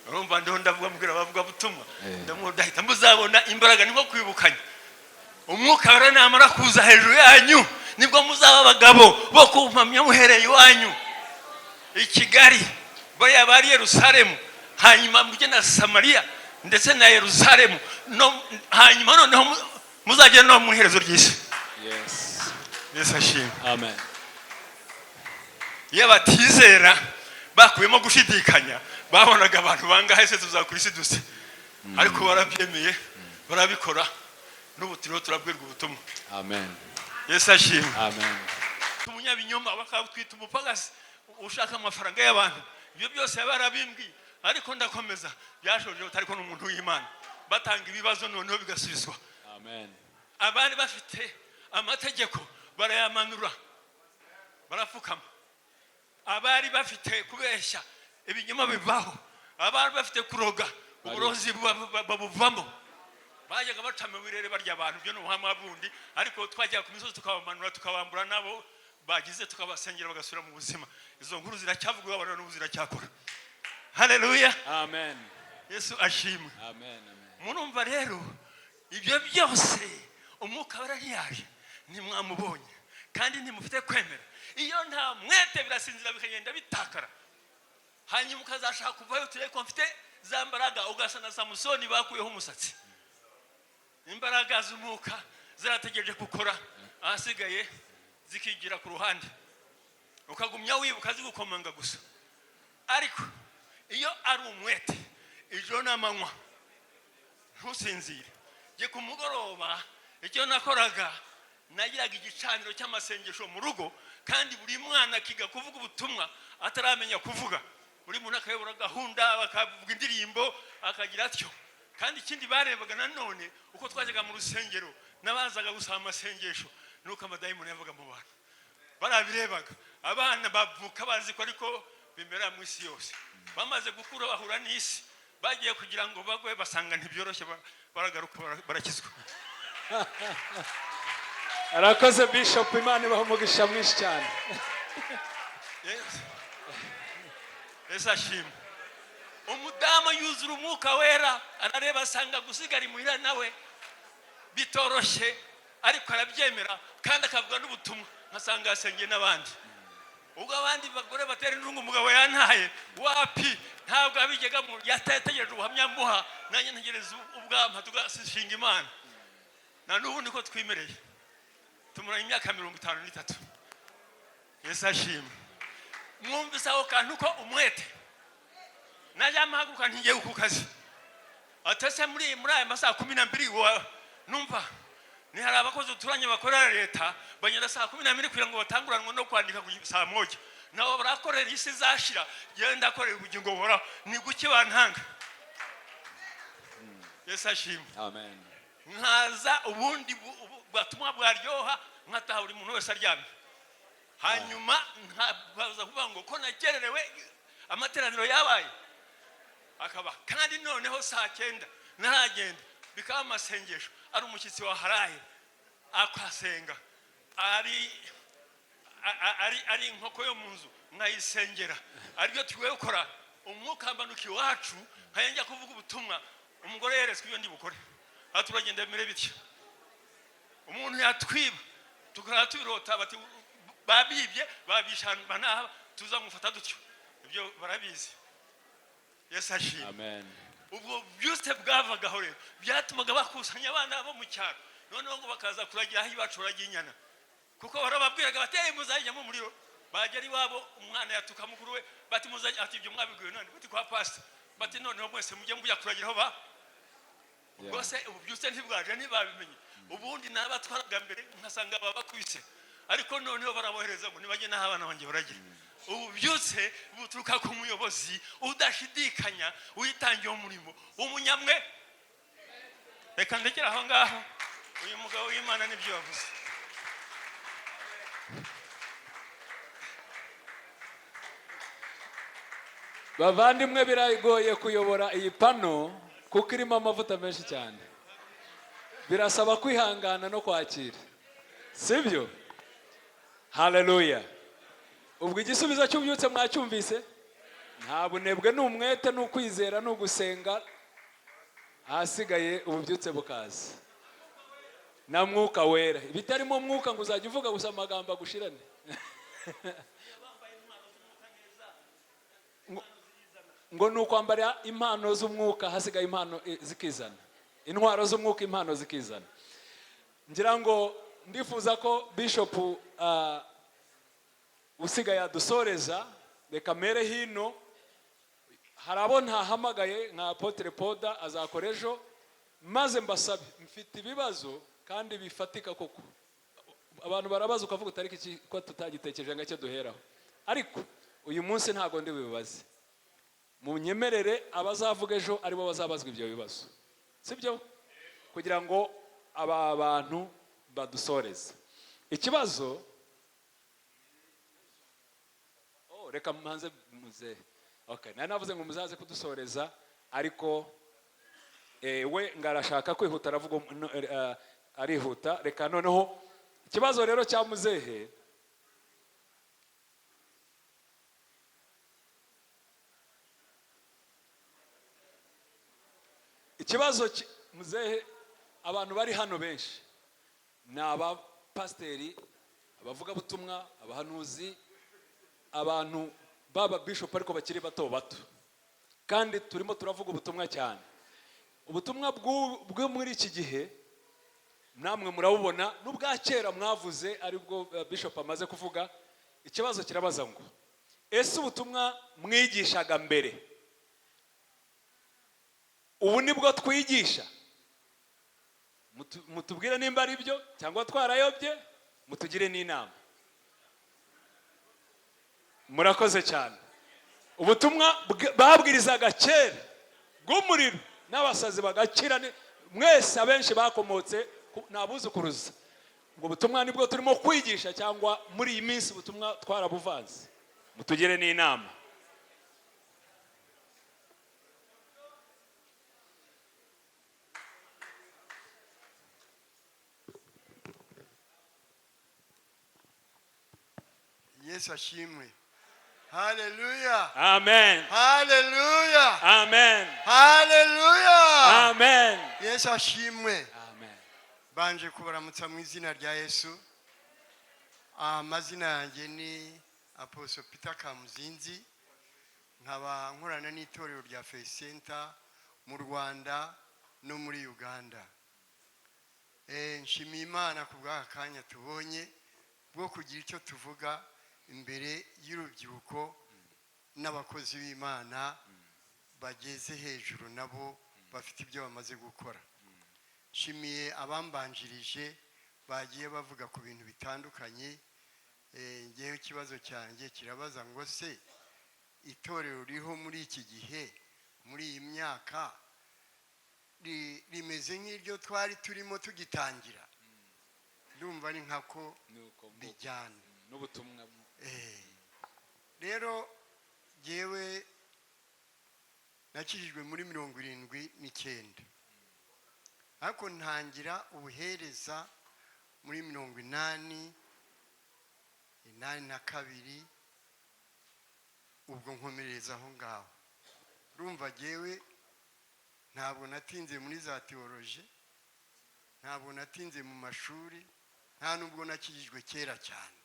Urumva ndo ndavuga mbwira bavuga butumwa ndamudahita muzabona imbaraga niko kwibukanya umwuka wera namara kuza hejuru yanyu nibwo muzaba abagabo bo kumpamya muhereye iwanyu i Kigali baya bari Yerusalemu hanyuma mujye na Samaria ndetse na Yerusalemu no hanyuma noneho muzagera no mu iherezo ry'isi. Yes. Yesu ashimwe. Amen. Yabatizera bakuyemo gushidikanya babonaga abantu bangahe se tuzakurisi duse ariko barabyemeye barabikora n'ubutiro turabwirwa ubutumwa. Amen. Yesu ashimwe. Amen. Umunyabinyoma bakatwita umupagasi ushaka amafaranga y'abantu ibyo byose barabimbwi ariko ndakomeza byashoje utariko n'umuntu w'Imana batanga ibibazo noneho bigasubizwa. Amen. Abandi bafite amategeko barayamanura barafukama abari bafite kubeshya ibinyoma bibaho abantu bafite kuroga uburozi babuvamo bajyaga baca mu birere barya abantu byo n'ubuhamwa bundi ariko twajyaga ku misozi tukabamanura tukabambura nabo bagize tukabasengera bagasubira mu buzima izo nkuru ziracyavugwa abantu n'ubu ziracyakora haleluya amen Yesu ashimwe amen murumva rero ibyo byose umwuka warahiyaje ntimwamubonye kandi ntimufite kwemera iyo nta mwete birasinzira bikagenda bitakara hanyuma ukazashaka kuvayo tureko mfite za mbaraga ugasa na Samusoni bakuyeho umusatsi imbaraga z'umwuka zarategereje gukora ahasigaye zikigira ku ruhande ukagumya wibuka zigukomanga gusa ariko iyo ari umwete ijoro n'amanywa ntusinzire je ku mugoroba icyo nakoraga nagiraga igicaniro cy'amasengesho mu rugo kandi buri mwana kiga kuvuga ubutumwa ataramenya kuvuga buri muntu akayobora gahunda bakavuga indirimbo akagira atyo kandi ikindi barebaga nanone uko twajyaga mu rusengero nabazaga gusaba amasengesho nuko amadayimoni yavuga mu bantu barabirebaga abana bavuka bazi ko ariko bimera mu isi yose bamaze gukura bahura n'isi bagiye kugira ngo bagwe basanga ntibyoroshye baragaruka barakizwa arakoze bishop Imana ibaho umugisha mwinshi cyane Yesu ashimwe umudamu yuzura umwuka wera arareba asanga gusigara imuhira nawe bitoroshye ariko arabyemera kandi akavuga n'ubutumwa nkasanga yasengeye n'abandi ubwo abandi bagore batera indungu umugabo yantaye wapi ntabwo abigega mu yategereje ubuhamya muha nanjye ntegereza ubwampa tugashinga Imana na n'ubu niko twimereye tumuranye imyaka 53 Yesu ashimwe mwumvise aho kantu ko umwete najya amahaguruka ntigiye ku kazi atese muri aya masaha 12 numva ni hari abakozi turanye bakorera leta banyera saa 12 kugira ngo batanguranwe no kwandika ku saa 1 nabo barakorera isi zashira genda korera ubugingo bora ni guki bantanga Yesu ashimwe amen nkaza ubundi batumwa bwaryoha nkataha buri muntu wese aryamye hanyuma nkabaza kuvuga ngo ko nagererewe amateraniro yabaye akaba kandi noneho saa 9 naragenda bikaba amasengesho ari umushyitsi wa haraye akwasenga ari inkoko yo mu nzu nkayisengera aribyo tugiye gukora umwuka mbanuki wacu nkayenge kuvuga ubutumwa umugore yeretswe iyo ndi bukore aturagenda bimere bityo umuntu yatwiba tukara tubirota bati babibye babishana naha tuzamufata dutyo ibyo barabizi Yesu ashimwe amen ubwo byose bwavagaho rero byatumaga bakusanya abana bo mu cyaro noneho ngo bakaza kuragira aho iwacu uraginyana kuko barababwiraga bateye muzajya mu muriro bagera iwabo umwana yatuka mukuru we bati muzajya ati ibyo mwabiguye none bati kwa pastor bati noneho mwese mujye mujya kuragira aho ba bose ubu byose ntibwaje ntibabimenye ubundi nabatwaraga mbere nkasanga baba kwise ariko noneho barabohereza ngo nibajye naho abana banjye baragira ubu byose buturuka ku muyobozi udashidikanya uyitangiye umurimo umunyamwe reka ndekera aho ngaho uyu mugabo w'Imana nibyo yavuze bavandimwe biragoye kuyobora iyi pano kuko irimo amavuta menshi cyane birasaba kwihangana no kwakira sibyo haleluya ubwo igisubizo cy'ubyutse mwacyumvise nta bunebwe n'umwete n'ukwizera n'ugusenga ahasigaye ububyutse bukaza na mwuka wera bitarimo mwuka ngo uzajya uvuga gusa amagambo agushirane ngo nukwambara impano z'umwuka hasigaye impano zikizana intwaro z'umwuka impano zikizana ngira ngo ndifuza ko bishop usigaye adusoreza reka mere hino harabo ntahamagaye nka Apotre Poda azakora ejo maze mbasabe mfite ibibazo kandi bifatika koko abantu barabaza ukavuga utariki ko tutagitekereje ngacyo duheraho ariko uyu munsi ntago ndi bibaze munyemerere abazavuga ejo aribo bazabazwa ibyo bibazo sibyo kugira ngo aba bantu badusoreze ikibazo reka mpanze muze Okay, nari navuze ngo muzaze kudusoreza ariko we ngarashaka kwihuta aravuga arihuta. Reka noneho ikibazo rero cya muzehe, ikibazo muzehe, abantu bari hano benshi ni abapasiteri, abavugabutumwa, abahanuzi, abantu baba bishop ariko bakiri bato bato, kandi turimo turavuga ubutumwa cyane. Ubutumwa bwo muri iki gihe namwe murabubona, n'ubwa kera mwavuze aribwo bishop amaze kuvuga. Ikibazo kirabaza ngo ese ubutumwa mwigishaga mbere ubu nibwo twigisha? Mutubwire nimba ari byo cyangwa twarayobye, mutugire n'inama. Murakoze cyane. Ubutumwa babwirizaga kera bw'umuriro n'abasazi bagakira, mwese abenshi bakomotse nabuzukuruza. Ngo ubutumwa nibwo turimo kwigisha cyangwa muri iyi minsi ubutumwa twarabuvanze? Mutugire n'inama. Yesu ashimwe. Hallelujah. Amen. Hallelujah. Amen. Hallelujah. Amen. Yesu ashimwe. Amen. Banje kubaramutsa mu izina rya Yesu. Amazina yanjye ni Apostle Peter Kamuzinzi, nkaba nkorana n'itorero rya FIRE Center mu Rwanda no muri Uganda. Nshimiye Imana kubw'aka kanya tubonye bwo kugira icyo tuvuga imbere y'urubyiruko n'abakozi b'Imana bageze hejuru, nabo bafite ibyo bamaze gukora. Nshimiye abambanjirije bagiye bavuga ku bintu bitandukanye. Ngewe ikibazo cyanjye kirabaza ngo se itorero riho muri iki gihe, muri iyi myaka, rimeze nk'iryo twari turimo tugitangira? Ndumva ari nkako bijyana n'ubutumwa. Rero ngewe nakijijwe muri 79, ariko ntangira ubuhereza muri 82, ubwo nkomereza aho ngaho. Urumva ngewe ntabwo natinze muri za theology, ntabwo natinze mu mashuri, nta nubwo nakijijwe kera cyane.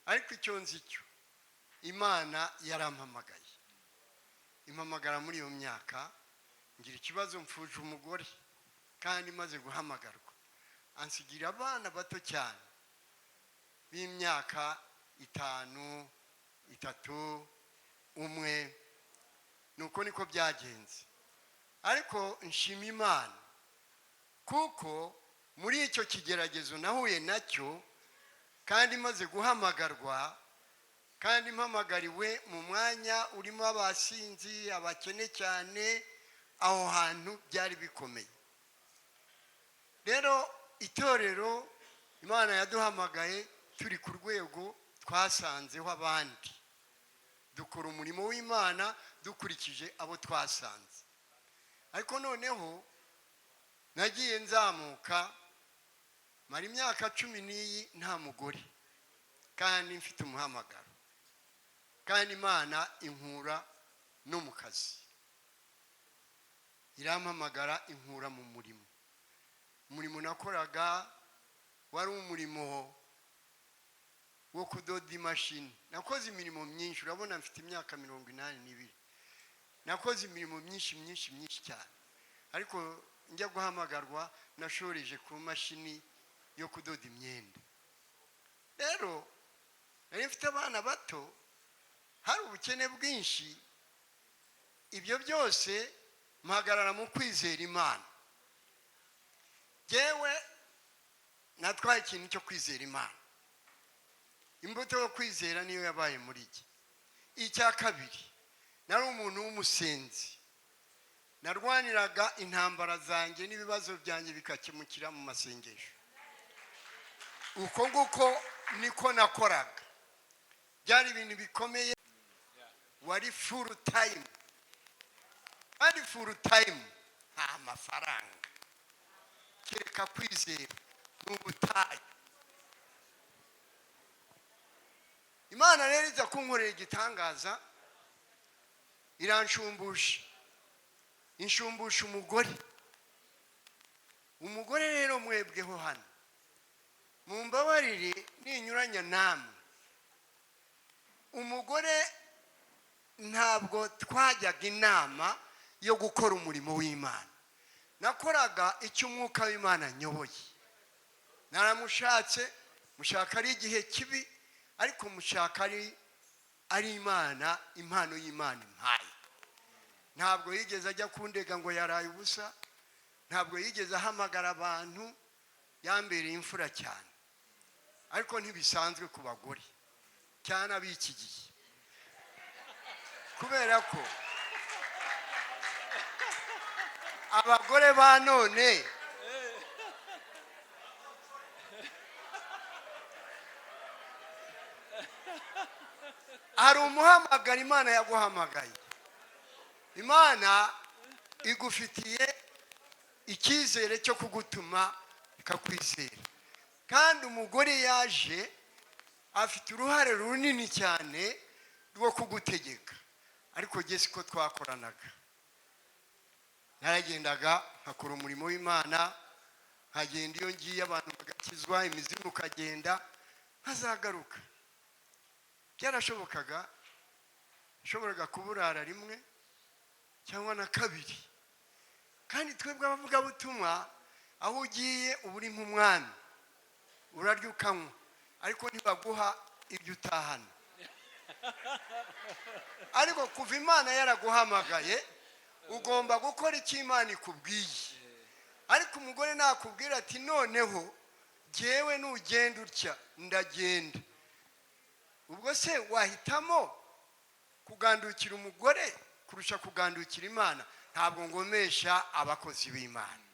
Ariko icyo nzi cyo, Imana yarampamagaye, impamagara muri iyo myaka. Ngira ikibazo, mfuje umugore kandi maze guhamagarwa, ansigira abana bato cyane b'imyaka 5, 3, 1. Nuko niko byagenze. Ariko nshima Imana kuko muri icyo kigeragezo nahuye nacyo, kandi maze guhamagarwa, kandi mpamagariwe mu mwanya urimo abasinzi, abakene cyane, aho hantu byari bikomeye. Rero itorero Imana yaduhamagaye turi ku rwego twasanzeho abandi, dukora umurimo w'Imana dukurikije abo twasanze. Ariko noneho nagiye nzamuka, mara imyaka 10 nta mugore, kandi mfite umuhamagaro, kandi Imana inkura no mu kazi, irampamagara inkura mu murimo. Umurimo nakoraga wari umurimo wo kudoda imashini. Nakoze imirimo myinshi, urabona mfite imyaka 82. Nakoze imirimo myinshi cyane, ariko njya guhamagarwa nashoreje ku mashini yo kudoda imyenda. Rero nari mfite abana bato, hari ubukene bwinshi. Ibyo byose mpagarara mu kwizera Imana. Jewe natwaye ikintu cyo kwizera Imana. Imbuto yo kwizera niyo yabaye muri iki. Icya kabiri, nari umuntu w'umusenzi. Narwaniraga intambara zanjye n'ibibazo byanjye bikakemukira mu masengesho. Uko nguko niko nakoraga. Byari ibintu bikomeye. wari full time kandi full time nta mafaranga kereka kwizera n'ubutayu. Imana rero iza kunkorera igitangaza, iranshumbusha, inshumbusha umugore rero mwebweho hano mumbabarire ninyuranya namwe. Umugore ntabwo twajyaga inama yo gukora umurimo w'Imana, nakoraga icyo umwuka w'Imana nyoboye. Naramushatse, mushaka ari igihe kibi, ariko mushaka ari Imana, impano y'Imana impaye. Ntabwo yigeze ajya kundega ngo yaraye ubusa, ntabwo yigeze ahamagara abantu, yambereye imfura cyane. Ariko ntibisanzwe ku bagore cyane ab'iki gihe, kubera ko abagore ba none hari umuhamagara Imana yaguhamagaye. Imana igufitiye icyizere cyo kugutuma ikakwizera, kandi umugore yaje afite uruhare runini cyane rwo kugutegeka. Ariko jye siko twakoranaga. Naragendaga nkakora umurimo w'Imana, nkagenda iyo ngiye abantu bagakizwa, imizimu ukagenda, nkazagaruka. Byarashobokaga, shoboraga kuburara rimwe cyangwa na kabiri. Kandi twebwe abavugabutumwa, aho ugiye uba uri nk'umwami, urarya ukanywa, ariko ntibaguha ibyo utahana. Ariko kuva Imana yaraguhamagaye, ugomba gukora icyo Imana ikubwiye. Ariko umugore nakubwira ati noneho jyewe nugenda utya ndagenda, ubwo se wahitamo kugandukira umugore kurusha kugandukira Imana? Ntabwo ngomesha abakozi b'Imana,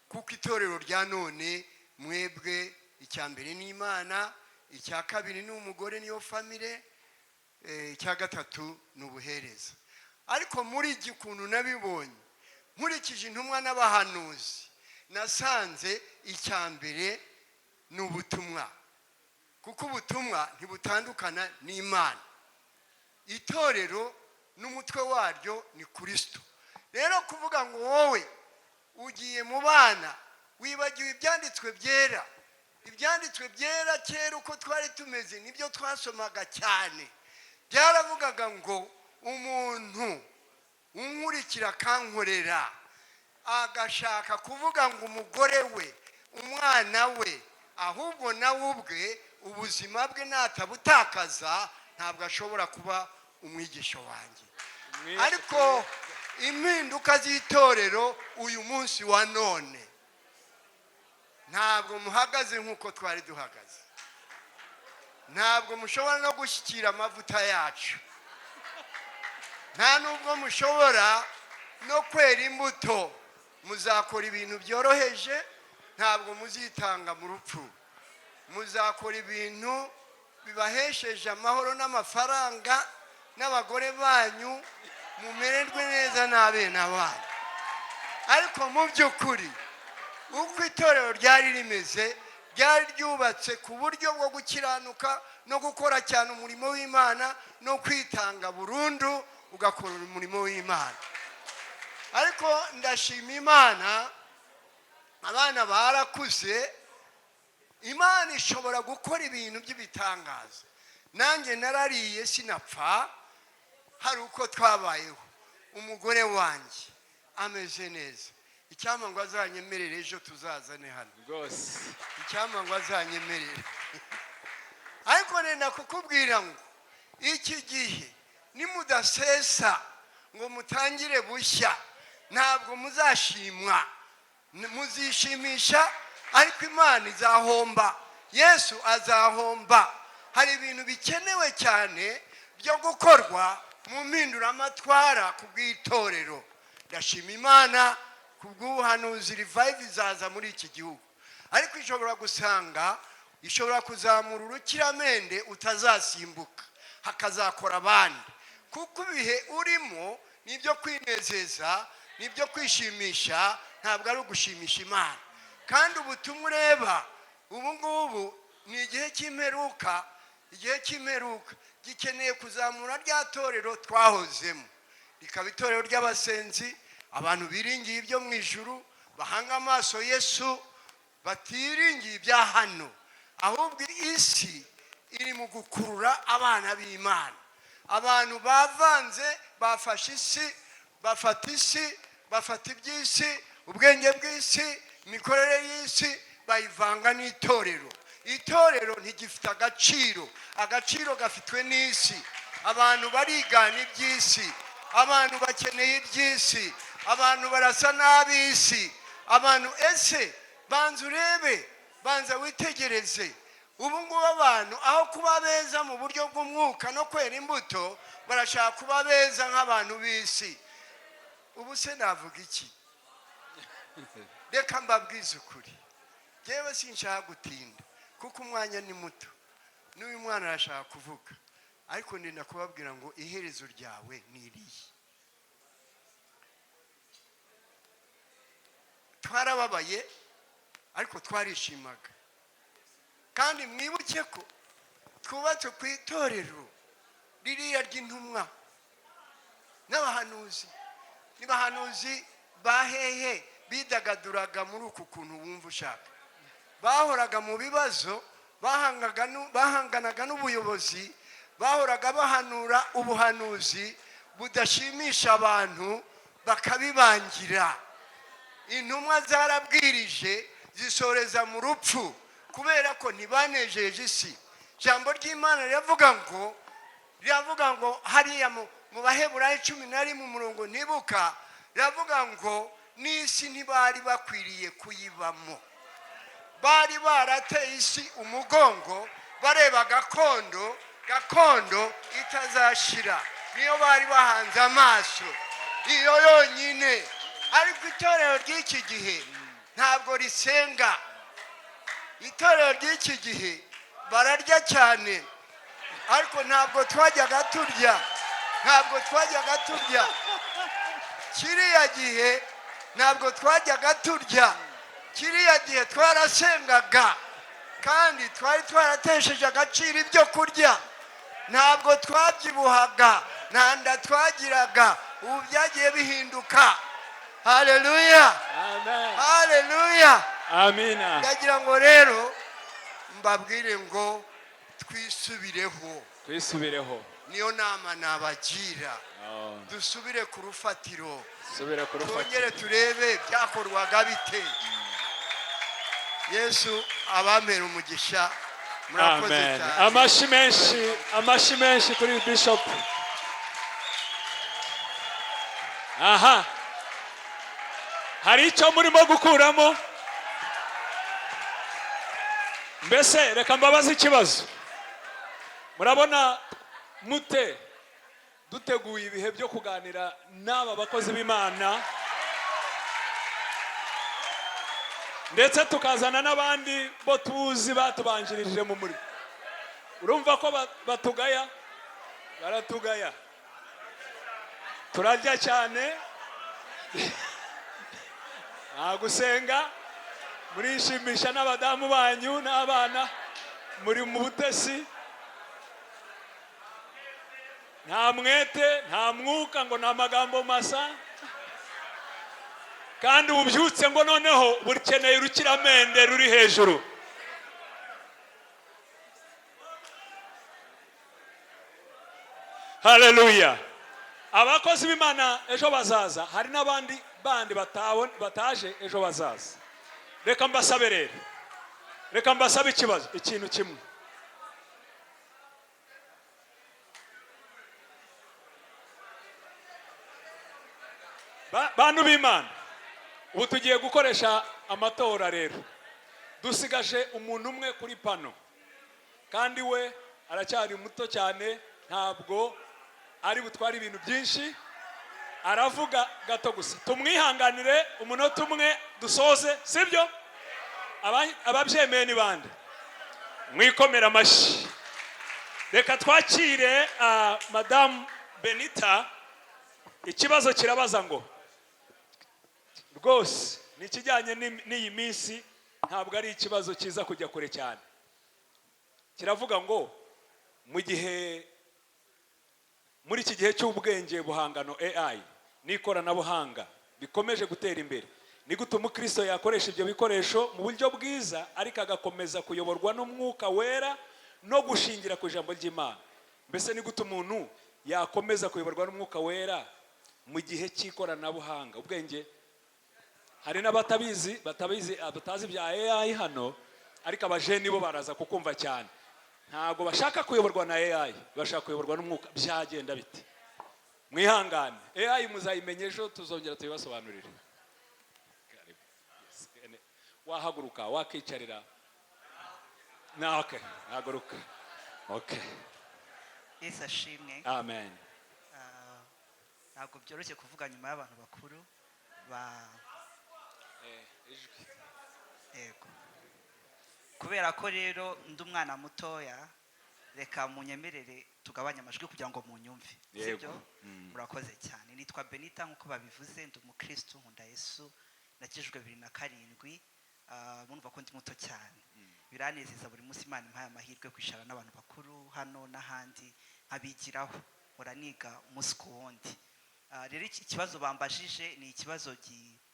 kuko itorero rya none mwebwe icya mbere ni Imana, icya kabiri ni umugore niyo family, icya gatatu ni ubuhereza. Ariko muri iki kuntu nabibonye nkurikije intumwa n'abahanuzi, nasanze icya mbere ni ubutumwa, kuko ubutumwa ntibutandukana n'Imana. Itorero n'umutwe waryo ni Kristo. Rero kuvuga ngo wowe ugiye mu bana wibagiwe ibyanditswe byera. Ibyanditswe byera kera uko twari tumeze nibyo twasomaga cyane. Byaravugaga ngo umuntu unkurikira kankorera, agashaka kuvuga ngo umugore we, umwana we, ahubwo nawe ubwe ubuzima bwe natabutakaza, ntabwo ashobora kuba umwigisha wanjye. Ariko impinduka z'itorero uyu munsi wa none, ntabwo muhagaze nk'uko twari duhagaze. Ntabwo mushobora no gushyikira amavuta yacu, nta nubwo mushobora no kwera imbuto. Muzakora ibintu byoroheje, ntabwo muzitanga mu rupfu. Muzakora ibintu bibahesheje amahoro n'amafaranga, n'abagore banyu mumererwe neza n'abana banyu. Ariko mu by'ukuri uko itorero ryari rimeze, ryari ryubatse ku buryo bwo gukiranuka no gukora cyane umurimo w'Imana no kwitanga burundu ugakora umurimo w'Imana. Ariko ndashima Imana, abana barakuze, Imana ishobora gukora ibintu by'ibitangaza. Nanjye narariye sinapfa, hari uko twabayeho. Umugore wanjye ameze neza, icyampa ngo azanyemerere ejo tuzazane hano rwose, icyampa ngo azanyemerere. Ariko nenda kukubwira ngo iki gihe nimudasesa ngo mutangire bushya, ntabwo muzashimwa. Muzishimisha ariko Imana izahomba, Yesu azahomba. Hari ibintu bikenewe cyane byo gukorwa mu mpinduramatwara ku bw'itorero. Ndashima Imana ku bw'ubuhanuzi revive izaza muri iki gihugu, ariko ishobora gusanga ishobora kuzamura urukiramende utazasimbuka, hakazakora abandi. kuko ibihe urimo nibyo kwinezeza nibyo kwishimisha ntabwo ari ugushimisha Imana. Kandi ubutumwa ureba ubu ngubu ni igihe cy'imperuka. Igihe cy'imperuka gikeneye kuzamura rya torero twahozemo, rikaba itorero ry'abasenzi, abantu biringiye ibyo mu ijuru, bahanga amaso Yesu, batiringiye ibya hano. Ahubwo isi iri mu gukurura abana b'Imana. Abantu bavanze, bafashe isi, bafata isi, bafata iby'isi, ubwenge bw'isi, imikorere y'isi, bayivanga n'itorero. Itorero ntigifite agaciro, agaciro gafitwe n'isi. Abantu barigana iby'isi, abantu bakeneye iby'isi, abantu barasa n'ab'isi. Abantu ese banza urebe, banza witegereze. Ubu ngubu abantu aho kuba beza mu buryo bw'umwuka no kwera imbuto, barashaka kuba beza nk'abantu b'isi. Ubu se navuga iki? Reka mbabwize ukuri, yewe sinshaka gutinda kuko umwanya ni muto, n'uyu mwana arashaka kuvuga, ariko ndenda kubabwira ngo iherezo ryawe ni irihe. Twarababaye ariko twarishimaga, kandi mwibuke ko twubatse ku itorero ririya ry'intumwa n'abahanuzi. Nibahanuzi bahehe bidagaduraga muri uku kuntu wumva ushaka, bahoraga mu bibazo, bahanganaga n'ubuyobozi, bahoraga bahanura ubuhanuzi budashimisha abantu, bakabibangira. Intumwa zarabwirije zisoreza mu rupfu kubera ko ntibanejeje isi. Ijambo ry'Imana riravuga ngo hariya mu Baheburayo 11 umurongo ntibuka, riravuga ngo n'isi ntibari bakwiriye kuyibamo. Bari barateye isi umugongo, bareba gakondo itazashira, niyo bari bahanze amaso, iyo yonyine. Ariko itorero ry'iki gihe ntabwo risenga. Itorero ry'iki gihe bararya cyane, ariko ntabwo twajyaga turya. Kiriya gihe ntabwo twajyaga turya. Kiriya gihe twarasengaga, kandi twari twaratesheje agaciro ibyo kurya. Ntabwo twabyibuhaga, nta nda twagiraga. Ubu byagiye bihinduka. Haleluya, Amen. haleluya, Amina. ndagira ngo rero mbabwire ngo twisubireho. Niyo nama nabagira. Dusubire ku rufatiro, twongere turebe byakorwaga bite. Yesu abamera umugisha. Murakoze Amen. cyane. Amashi menshi kuri Bishop. Aha, hari icyo murimo gukuramo? Mbese reka mbabaze ikibazo. Murabona mute duteguye ibihe byo kuganira n'aba bakozi b'Imana, ndetse tukazana n'abandi bo tuzi batubanjirije mu muri. Urumva ko batugaya? Baratugaya. Turarya cyane, gusenga, murishimisha n'abadamu banyu n'abana, muri mu butesi, nta mwete, nta mwuka, ngo nta magambo masa. Kandi ubyutse ngo noneho burikeneye urukiramende ruri hejuru. Haleluya. Abakozi b'Imana ejo bazaza, hari n'abandi bandi bataje ejo bazaza. Reka mbasabe rero, reka mbasabe ikintu kimwe. Bantu b'Imana, ubu tugiye gukoresha amatora rero. Dusigaje umuntu umwe kuri pano, kandi we aracyari muto cyane, ntabwo ari butwara ibintu byinshi, aravuga gato gusa. Tumwihanganire umunota umwe dusoze, sibyo? Ababyemeye ni bande? Mwikomera amashi. Reka twakire Madame Benita ikibazo kirabaza ngo rwose ni ikijyanye n'iyi minsi, ntabwo ari ikibazo kiza kujya kure cyane. Kiravuga ngo muri iki gihe cy'ubwenge buhangano AI n'ikoranabuhanga bikomeje gutera imbere, ni gute umukristo yakoresha ibyo bikoresho mu buryo bwiza ariko agakomeza kuyoborwa n'umwuka wera no gushingira ku ijambo ry'Imana? Mbese ni gute umuntu yakomeza kuyoborwa n'umwuka wera mu gihe cy'ikoranabuhanga? Ubwenge hari n'abatazi bya AI hano, ariko abajeni bo baraza kukumva cyane. Ntago bashaka kuyoborwa na AI, bashaka kuyoborwa n'umwuka. Byagenda bite? Mwihangane, AI muzayimenye ejo, tuzongera tubibasobanurire. Wahaguruka, wakicarira. Okay, haguruka. Okay. Yesu ashimwe. Amen. Ntabwo byoroshye kuvuga nyuma y'abantu bakuru yego. Kubera ko rero ndi umwana mutoya, reka munyemerere tugabanye amajwi kugira ngo munyumve. Sibyo? Murakoze cyane. Nitwa Benita nkuko babivuze, ndi umukristo, nkunda Yesu, nakijwe 2007. Mwumva ko ndi muto cyane. Biranezeza buri munsi Imana impaye amahirwe kwishara n'abantu bakuru hano n'ahandi nkabigiraho, muraniga umunsi ku wundi. Rero ikibazo bambajije ni ikibazo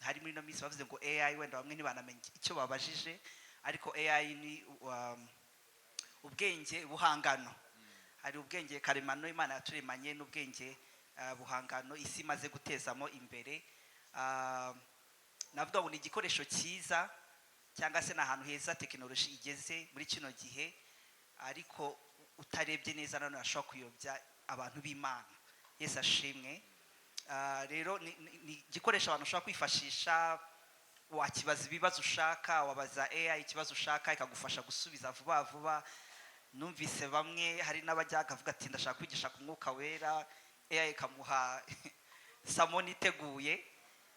hari muri no minsi bavuze ngo AI, wenda bamwe ntibanamenye icyo babajije, ariko AI ni ubwenge buhangano. Hari ubwenge karemano Imana yaturemanye n'ubwenge buhangano isi maze gutezamo imbere. Navuga ngo ni igikoresho cyiza cyangwa se n'ahantu heza tekinoloji igeze muri kino gihe, ariko utarebye neza nano yashobora kuyobya abantu b'Imana. Yesu ashimwe. Rero ni igikoresho abantu ushobora kwifashisha, wakibaza ibibazo ushaka, wabaza AI ikibazo ushaka ikagufasha gusubiza vuba vuba. Numvise bamwe hari n'abajyaga avuga ati ndashaka kwigisha ku mwuka wera, AI ikamuha samoni iteguye,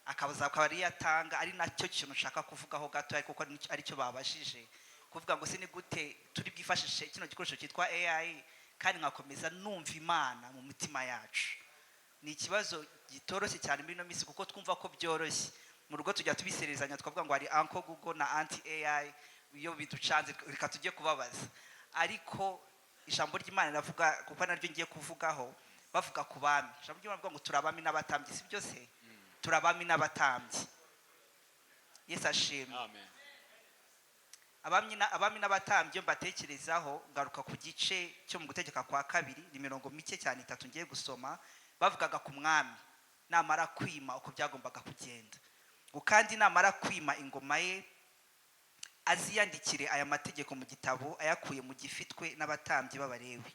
akabaza akaba yatanga. Ari nacyo kintu ushaka kuvugaho gato, ariko kuko ari cyo babajije, kuvuga ngo se ni gute turi bwifashishe kino gikoresho cyitwa AI kandi nkakomeza numva Imana mu mitima yacu. Ni ikibazo gitoroshye cyane muri no minsi, kuko twumva ko byoroshye. Mu rugo tujya tubiserezanya twavuga ngo hari Uncle Google na Auntie AI, iyo biducanze reka tujye kubabaza. Ariko ijambo ry'Imana riravuga, kuko naryo ngiye kuvugaho, bavuga ku bami. Ijambo ry'Imana rivuga ngo turabami n'abatambyi, si byo se? Turabami n'abatambyi. Yesu ashimwe. Amen. Abami n'abatambyi mbatekerezaho, ngaruka ku gice cyo mu gutegeka kwa 2, ni mirongo mike cyane 3 ngiye gusoma. Bavugaga ku mwami namara kwima uko byagombaga kugenda, ngo kandi namara kwima ingoma ye aziyandikire aya mategeko mu gitabo ayakuye mu gifitwe n'abatambyi b'Abalewi.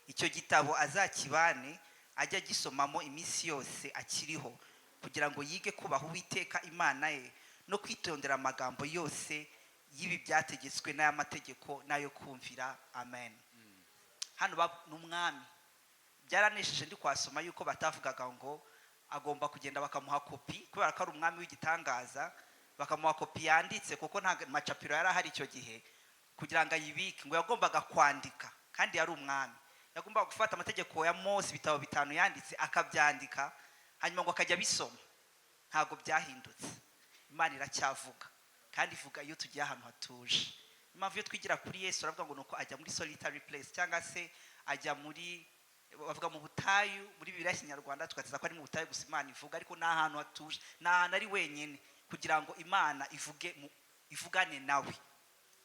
Icyo gitabo azakibane ajya gisomamo iminsi yose akiriho, kugira ngo yige kubaha Uwiteka Imana ye no kwitondera amagambo yose y'ibi byategetswe n'aya mategeko n'ayo kumvira. Amen. Hano n'umwami byaranesheje ndi kwasoma yuko batavugaga ngo agomba kugenda bakamuha kopi, kubera ko ari umwami w'igitangaza, bakamuha kopi yanditse, kuko nta macapiro yari ahari icyo gihe kugira ngo ayibike. Ngo yagombaga kwandika, kandi yari umwami, yagombaga gufata amategeko ya Mose, ibitabo 5 yanditse akabyandika, hanyuma ngo akajya bisoma. Ntago byahindutse. Imana iracyavuga, kandi ivuga iyo tugiye ahantu hatuje. Impamvu iyo twigira kuri Yesu aravuga ngo nuko ajya muri solitary place, cyangwa se ajya muri, bavuga mu butayu muri Bibiliya y'Ikinyarwanda tugateza ko ari mu butayu gusa Imana ivuga, ariko nta hantu hatuje, nta hantu ari wenyine, kugira ngo Imana ivugane nawe.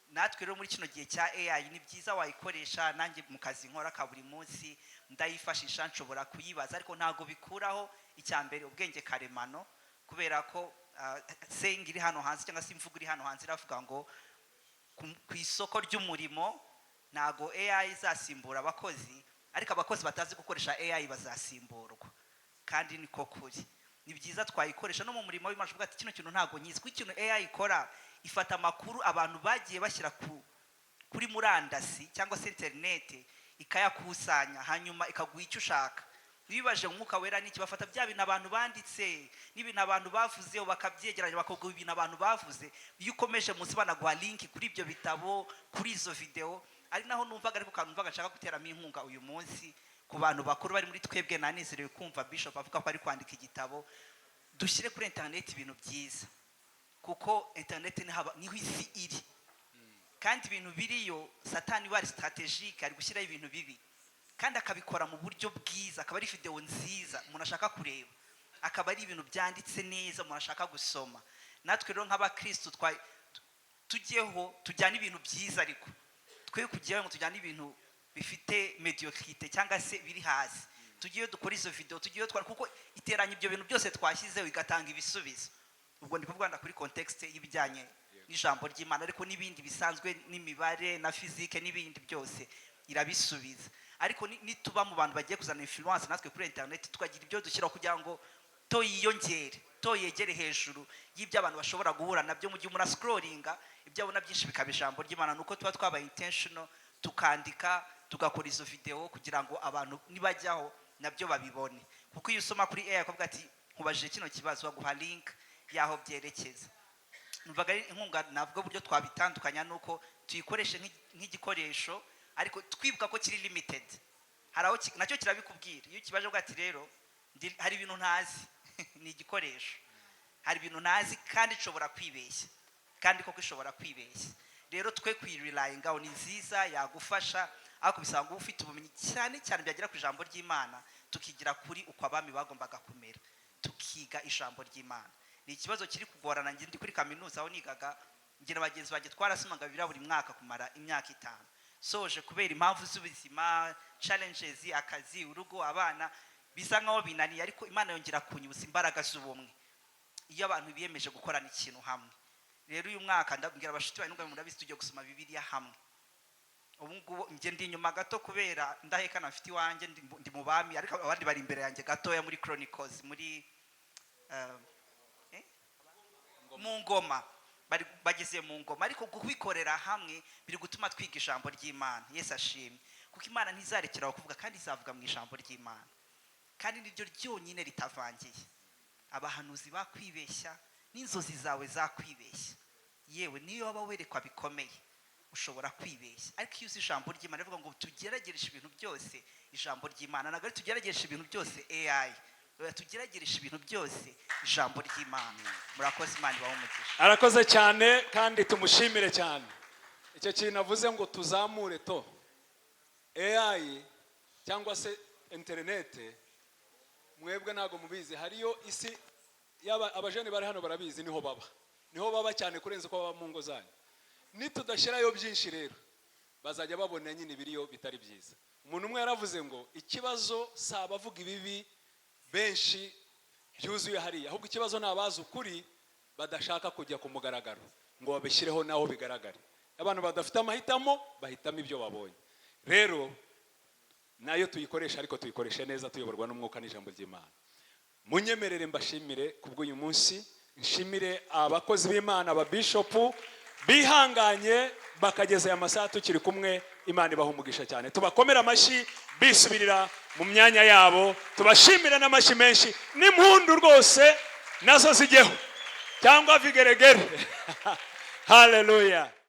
Natwe rero muri kino gihe cya AI ni byiza wayikoresha. Nanjye mu kazi nkora ka buri munsi ndayifashisha, nshobora kuyibaza, ariko ntago bikuraho icyambere ubwenge karemano, kubera ko saying iri hano hanze cyangwa se imvugo iri hano hanze iravuga ngo ku isoko ry'umurimo ntago AI izasimbura abakozi, ariko abakozi batazi gukoresha AI bazasimburwa. Kandi niko kuri. Ni byiza twayikoresha no mu murimo w'Imana. Uvuga ati kino kintu ntago nyizi, kuko ikintu AI ikora ifata amakuru abantu bagiye bashyira kuri murandasi cyangwa se internet, ikayakusanya, hanyuma ikaguha icyo ushaka. Nibibaje umwuka wera n'iki, bafata bya bintu abantu banditse n'ibintu abantu bavuze, bakabyegeranya bakaguha ibintu abantu bavuze. Iyo ukomeje munsi banaguha link kuri ibyo bitabo, kuri izo video. Ari naho numvaga, ariko kanumvaga nshaka guteramo inkunga uyu munsi, ku bantu bakuru bari muri twebwe nanezerewe kumva bishop avuga ko ari kwandika igitabo. Dushyire kuri internet ibintu byiza kuko internet niho isi iri, kandi ibintu biriyo satani wari strategique ari gushyiraho ibintu bibi kandi akabikora mu buryo bwiza, akaba ari video nziza umuntu ashaka kureba, akaba ari ibintu byanditse neza umuntu ashaka gusoma. Natwe rero nk'abakristo tujyeho tujyana ibintu byiza, ariko twe kujyaho ngo tujyana ibintu bifite mediocrité cyangwa se biri hasi. Tugiye dukora izo video, tugiye twara kuko iteranya ibyo bintu byose twashyizeho igatanga ibisubizo. Ubwo ndi kuvuga kuri context y'ibijyanye n'ijambo ry'Imana, ariko n'ibindi bisanzwe n'imibare na physique n'ibindi byose irabisubiza. Ariko nituba mu bantu bagiye kuzana influence natwe kuri internet, tukagira ibyo dushyiraho kugira ngo toyegere hejuru y'ibyo abantu bashobora guhura nabyo mu gihe umuntu scrollinga ibyo abona byinshi bikaba ijambo ry'Imana. Nuko tuba twabaye intentional tukandika tugakora izo video kugira ngo abantu nibajyaho nabyo babibone. Kuko iyo usoma kuri AI akavuga ati nkubajije kino kibazo baguha link yaho byerekeza. Numvaga inkunga navuga buryo twabitandukanya nuko tuyikoreshe nk'igikoresho ariko twibuka ko kiri limited. Haraho nacyo kirabikubwira iyo kibaje bwa ati rero hari ibintu ntazi ni igikoresho, hari ibintu ntazi kandi ishobora kwibeshya, kandi koko ishobora kwibeshya. Rero twe kwirelyinga ni nziza yagufasha, ariko bisanga ufite ubumenyi cyane cyane byagera ku ijambo ry'Imana, tukigira kuri uko abami bagombaga kumera, tukiga ijambo ry'Imana. Ni ikibazo kiri kugorana. Ndi kuri kaminuza aho nigaga, ngira bagenzi bagiye twarasomaga bibira buri mwaka kumara imyaka 5. Soje kubera impamvu z'ubuzima, challenges, akazi, urugo, abana, bisa nkaho binaniye, ariko Imana yongera kunyuza imbaraga z'ubumwe iyo abantu biyemeje gukorana ikintu hamwe. Rero uyu mwaka ndabwira abashiti bawe n'ubwo murabizi tujye gusoma Bibiliya hamwe. Ubu ngubu nge ndi inyuma gato kubera ndahekana mfite iwanjye ndi mu bami, ariko abandi bari imbere yanjye gatoya muri Chronicles muri mu ngoma, bageze mu ngoma. Ariko kubikorera hamwe biri gutuma twiga ijambo ry'Imana. Yesu ashimwe, kuko Imana ntizarekeraho kuvuga kandi izavuga mu ijambo ry'Imana, kandi niryo ryonyine ritavangiye. Abahanuzi bakwibeshya n'inzozi zawe zakwibeshya, yewe niyo waba werekwa bikomeye ushobora kwibeshya. Ariko iyo uzi ijambo ry'Imana rivuga ngo tugeragereshe ibintu byose ijambo ry'Imana, ntabwo ari tugeragereshe ibintu byose AI, tugeragereshe ibintu byose ijambo ry'Imana. Murakoze, Imana ibahe umugisha. Arakoze cyane kandi tumushimire cyane. Icyo kintu avuze ngo tuzamure AI cyangwa se internet, mwebwe ntago mubizi, hariyo isi abajene bari hano barabizi, niho baba cyane kurenza ko baba mu ngo zanyu. Nitudashyirayo byinshi rero bazajya babona nyine ibiriyo bitari byiza. Umuntu umwe yaravuze ngo ikibazo saba avuga ibibi benshi byuzuye hariya, ahubwo ikibazo nabaza ukuri badashaka kujya ku mugaragaro ngo babishyireho naho bigaragare. Abantu badafite amahitamo bahitamo ibyo babonye. Rero nayo tuyikoresha, ariko tuyikoreshe neza tuyoborwa n'umwuka n'ijambo ry'Imana. Munyemerere mbashimire kubw'uyu munsi, nshimire abakozi b'Imana, aba bishop bihanganye bakageza aya masaha tukiri kumwe. Imana ibaha umugisha cyane. Tubakomera amashyi bisubirira mu myanya yabo, tubashimira n'amashyi menshi n'impundu rwose nazo zijyeho cyangwa vigeregere. Hallelujah.